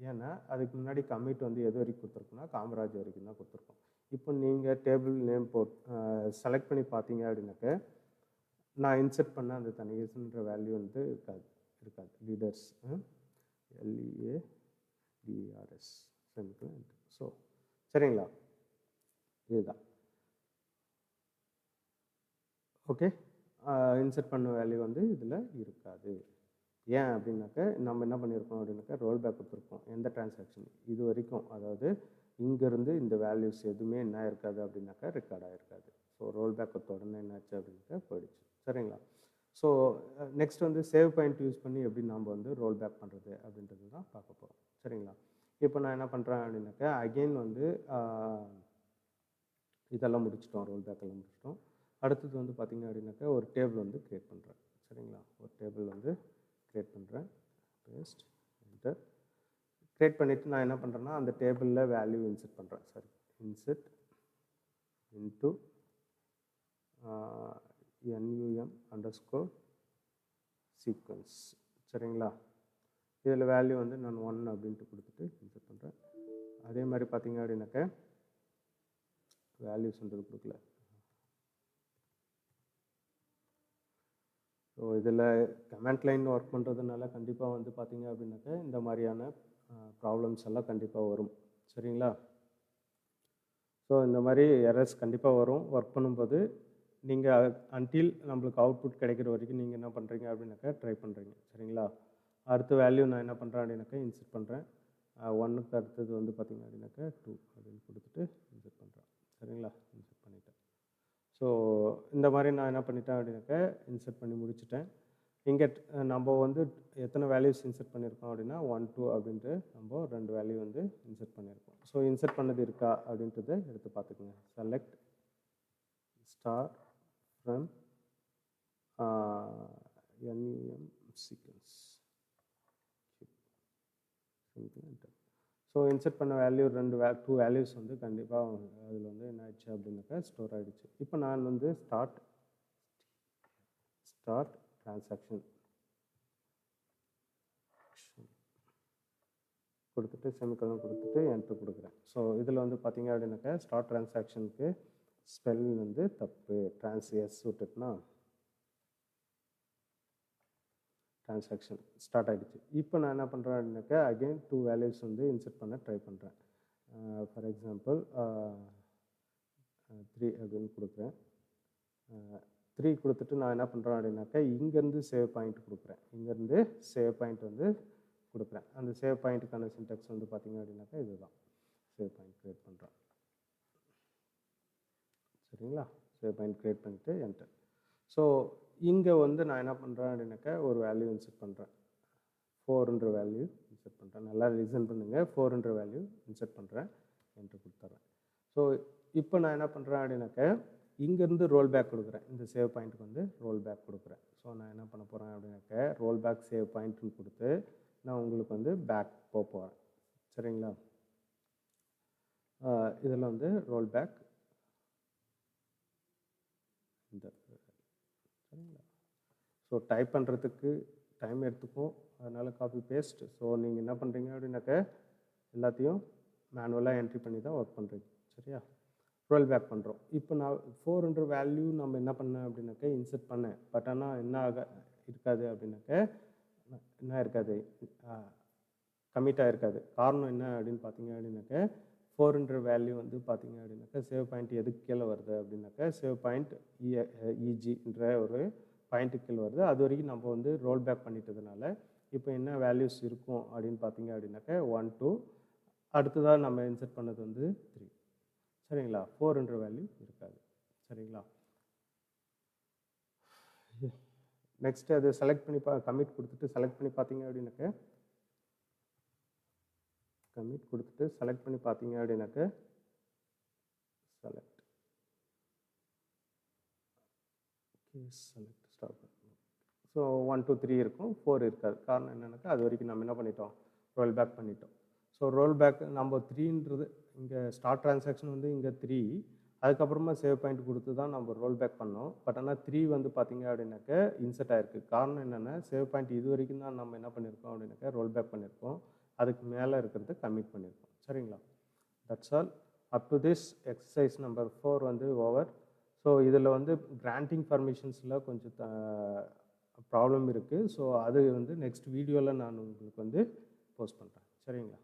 ஏன்னா அதுக்கு முன்னாடி கமிட் வந்து எது வரைக்கும் கொடுத்துருக்குன்னா காமராஜ் வரைக்கும் தான் கொடுத்துருக்கோம். இப்போ நீங்கள் டேபிள் நேம் செலக்ட் பண்ணி பார்த்தீங்க அப்படின்னாக்க நான் இன்சர்ட் பண்ண அந்த தனிகேசன்ற வேல்யூ வந்து இருக்காது. லீடர்ஸ் LEADERS ஸோ சரிங்களா. இதுதான் ஓகே. இன்சர்ட் பண்ண வேல்யூ வந்து இதில் இருக்காது. ஏன் அப்படின்னாக்க நம்ம என்ன பண்ணியிருக்கோம் அப்படின்னாக்கா ரோல் பேக் கொடுத்துருக்கோம். எந்த டிரான்சாக்ஷன் இது வரைக்கும், அதாவது இங்கேருந்து இந்த வேல்யூஸ் எதுவுமே என்ன இருக்காது அப்படின்னாக்கா ரெக்கார்ட் ஆகிருக்காது. ஸோ ரோல் பேக் உடனே என்னாச்சு அப்படின்னாக்கா போயிடுச்சு. சரிங்களா. ஸோ நெக்ஸ்ட் வந்து சேவ் பாயிண்ட் யூஸ் பண்ணி எப்படி நாம் வந்து ரோல் பேக் பண்ணுறது அப்படின்றது தான் பார்க்க போகிறோம். சரிங்களா. இப்போ நான் என்ன பண்ணுறேன் அப்படின்னாக்கா அகெயின் வந்து இதெல்லாம் முடிச்சிட்டோம், ரோல் பேக்கெல்லாம் முடிச்சிட்டோம். அடுத்தது வந்து பார்த்திங்க அப்படின்னாக்கா ஒரு டேபிள் வந்து க்ரியேட் பண்ணுறேன். சரிங்களா. ஒரு டேபிள் வந்து க்ரியேட் பண்ணுறேன். Paste enter. க்ரியேட் பண்ணிவிட்டு நான் என்ன பண்ணுறேன்னா அந்த டேபிளில் வேல்யூ இன்சர்ட் பண்ணுறேன். சரி, இன்சர்ட் இன்ட்டு NUM_sequence. சரிங்களா. இதில் வேல்யூ வந்து நான் 1 அப்படின்ட்டு கொடுத்துட்டு இன்சர்ட் பண்ணுறேன். அதே மாதிரி பார்த்திங்க அப்படின்னாக்கா வேல்யூஸ்ன்றது கொடுக்கல. ஸோ இதில் கமெண்ட் லைன் ஒர்க் பண்ணுறதுனால கண்டிப்பாக வந்து பார்த்திங்க அப்படின்னாக்கா இந்த மாதிரியான ப்ராப்ளம்ஸ் எல்லாம் கண்டிப்பாக வரும். சரிங்களா. ஸோ இந்த மாதிரி எரர்ஸ் கண்டிப்பாக வரும். ஒர்க் பண்ணும்போது நீங்கள் அன்டில் நம்மளுக்கு அவுட்புட் கிடைக்கிற வரைக்கும் நீங்கள் என்ன பண்ணுறீங்க அப்படின்னாக்கா ட்ரை பண்ணுறீங்க. சரிங்களா. அடுத்த வேல்யூ நான் என்ன பண்ணுறேன் அப்படின்னாக்கா இன்சர்ட் பண்ணுறேன். 1க்கு அடுத்தது வந்து பார்த்திங்க அப்படின்னாக்கா 2 அப்படின்னு கொடுத்துட்டு இன்சர்ட் பண்ணுறேன். சரிங்களா. இன்சர்ட் பண்ணிட்டேன். ஸோ இந்த மாதிரி நான் என்ன பண்ணிட்டேன் அப்படின்னாக்கா இன்சர்ட் பண்ணி முடிச்சுட்டேன். இங்கே நம்ம வந்து எத்தனை வேல்யூஸ் இன்சர்ட் பண்ணியிருக்கோம் அப்படின்னா 1 2 அப்படின்ட்டு நம்ம 2 வேல்யூ வந்து இன்சர்ட் பண்ணியிருக்கோம். ஸோ இன்சர்ட் பண்ணது இருக்கா அப்படின்றத எடுத்து பார்த்துக்குங்க. Select star from NUM sequence. So insert பண்ண வேல்யூ 2 வேல்யூஸ் வந்து கண்டிப்பாக அதில் வந்து என்ன ஆயிடுச்சு அப்படின்னாக்கா ஸ்டோர் ஆகிடுச்சு. இப்போ நான் வந்து ஸ்டார்ட் டிரான்சாக்ஷன் கொடுத்துட்டு செமிகோலன் கொடுத்துட்டு என்டர் கொடுக்குறேன். ஸோ இதில் வந்து பார்த்திங்க அப்படின்னாக்கா ஸ்டார்ட் டிரான்சாக்ஷனுக்கு ஸ்பெல்லிங் வந்து தப்பு. எஸ் விட்டுட்டுனா டிரான்சாக்ஷன் ஸ்டார்ட் ஆகிடுச்சு. இப்போ நான் என்ன பண்ணுறேன் அப்படின்னாக்கா அகெயின் 2 வேல்யூஸ் வந்து இன்சர்ட் பண்ண ட்ரை பண்ணுறேன். ஃபார் எக்ஸாம்பிள் 3 அப்படின்னு கொடுக்குறேன். 3 கொடுத்துட்டு நான் என்ன பண்ணுறேன் அப்படின்னாக்கா இங்கேருந்து சேவ் பாயிண்ட் கொடுக்குறேன். இங்கேருந்து சேவ் பாயிண்ட் வந்து கொடுக்குறேன். அந்த சேவ் பாயிண்ட்டுக்கான சின்டெக்ஸ் வந்து பார்த்திங்க அப்படின்னாக்கா இதுதான். சேவ் பாயிண்ட் க்ரியேட் பண்ணுறேன். சரிங்களா. சேவ் பாயிண்ட் க்ரியேட் பண்ணிவிட்டு என்டர். ஸோ இங்கே வந்து நான் என்ன பண்ணுறேன் அப்படின்னாக்கா ஒரு வேல்யூ இன்சர்ட் பண்ணுறேன். 4ன்ற வேல்யூ இன்சர்ட் பண்ணுறேன். நல்லா லிசன் பண்ணுங்கள். 4ன்ற வேல்யூ இன்சர்ட் பண்ணுறேன். என்டர் கொடுத்துட்றேன். ஸோ இப்போ நான் என்ன பண்ணுறேன் அப்படின்னாக்கா இங்கேருந்து ரோல் பேக் கொடுக்குறேன். இந்த சேவ் பாயிண்ட்டுக்கு வந்து ரோல் பேக் கொடுக்குறேன். ஸோ நான் என்ன பண்ண போகிறேன் அப்படின்னாக்கா ரோல் பேக் சேவ் பாயிண்ட்டுன்னு கொடுத்து நான் உங்களுக்கு வந்து பேக் போகிறேன். சரிங்களா. இதில் வந்து ரோல் பேக் இந்த சரிங்களா. ஸோ டைப் பண்ணுறதுக்கு டைம் எடுத்துக்கும், அதனால் காப்பி பேஸ்ட். ஸோ நீங்கள் என்ன பண்ணுறீங்க அப்படின்னாக்கா எல்லாத்தையும் மேனுவலாக என்ட்ரி பண்ணி தான் ஒர்க் பண்ணுறீங்க. சரியா. ரோல் பேக் பண்ணுறோம். இப்போ நான் 4ன்ற வேல்யூ நம்ம என்ன பண்ணேன் அப்படின்னாக்கா இன்சர்ட் பண்ணேன். பட் ஆனால் என்ன இருக்காது அப்படின்னாக்கா என்ன இருக்காது, கமிட்டாக இருக்காது. காரணம் என்ன அப்படின்னு பார்த்தீங்க அப்படின்னாக்கா 4ன்ற வேல்யூ வந்து பார்த்தீங்க அப்படின்னாக்கா சேவ் பாயிண்ட் எதுக்கு கீழே வருது அப்படின்னாக்கா சேவ் பாயிண்ட் EGன்ற ஒரு பாயிண்ட்டுக்கு கீழே வருது. அது வரைக்கும் நம்ம வந்து ரோல் பேக் பண்ணிட்டதுனால இப்போ என்ன வேல்யூஸ் இருக்கும் அப்படின்னு பார்த்தீங்க அப்படின்னாக்க 1 2 அடுத்ததாக நம்ம இன்சர்ட் பண்ணது வந்து 3 சரிங்களா. 4என்ற வேல்யூ இருக்காது சரிங்களா. நெக்ஸ்ட் அது செலக்ட் பண்ணி கமிட் கொடுத்துட்டு செலக்ட் பண்ணி பார்த்தீங்க அப்படின்னாக்க கமிட் கொடுத்துட்டு செலக்ட் பண்ணி பார்த்தீங்க அப்படின்னாக்க செலக்ட் செலக்ட் ஸ்டாப். ஸோ 1 2 3 இருக்கும், 4 இருக்காது. காரணம் என்னன்னாக்கா அது வரைக்கும் நம்ம என்ன பண்ணிட்டோம், ரோல் பேக் பண்ணிட்டோம். ஸோ ரோல் பேக் நம்ம 3ன்றது இங்கே ஸ்டார்ட் ட்ரான்சாக்ஷன் வந்து இங்கே 3, அதுக்கப்புறமா சேவ் பாயிண்ட் கொடுத்து தான் நம்ம ரோல் பேக் பண்ணோம். பட் ஆனால் 3 வந்து பார்த்தீங்க அப்படின்னாக்க இன்சர்ட் ஆயிருக்கு. காரணம் என்னென்னா சேவ் பாயிண்ட் இது வரைக்கும் தான் நம்ம என்ன பண்ணியிருக்கோம் அப்படின்னாக்கா ரோல் பேக் பண்ணியிருக்கோம், அதுக்கு மேலே இருக்கிறது கமிட் பண்ணியிருக்கோம் சரிங்களா. That's all. Up to this exercise number 4 வந்து ஓவர். ஸோ இதில் வந்து கிராண்டிங் பர்மிஷன்ஸில் கொஞ்சம் ப்ராப்ளம் இருக்குது. ஸோ அது வந்து நெக்ஸ்ட் வீடியோவில் நான் உங்களுக்கு வந்து போஸ்ட் பண்ணுறேன் சரிங்களா.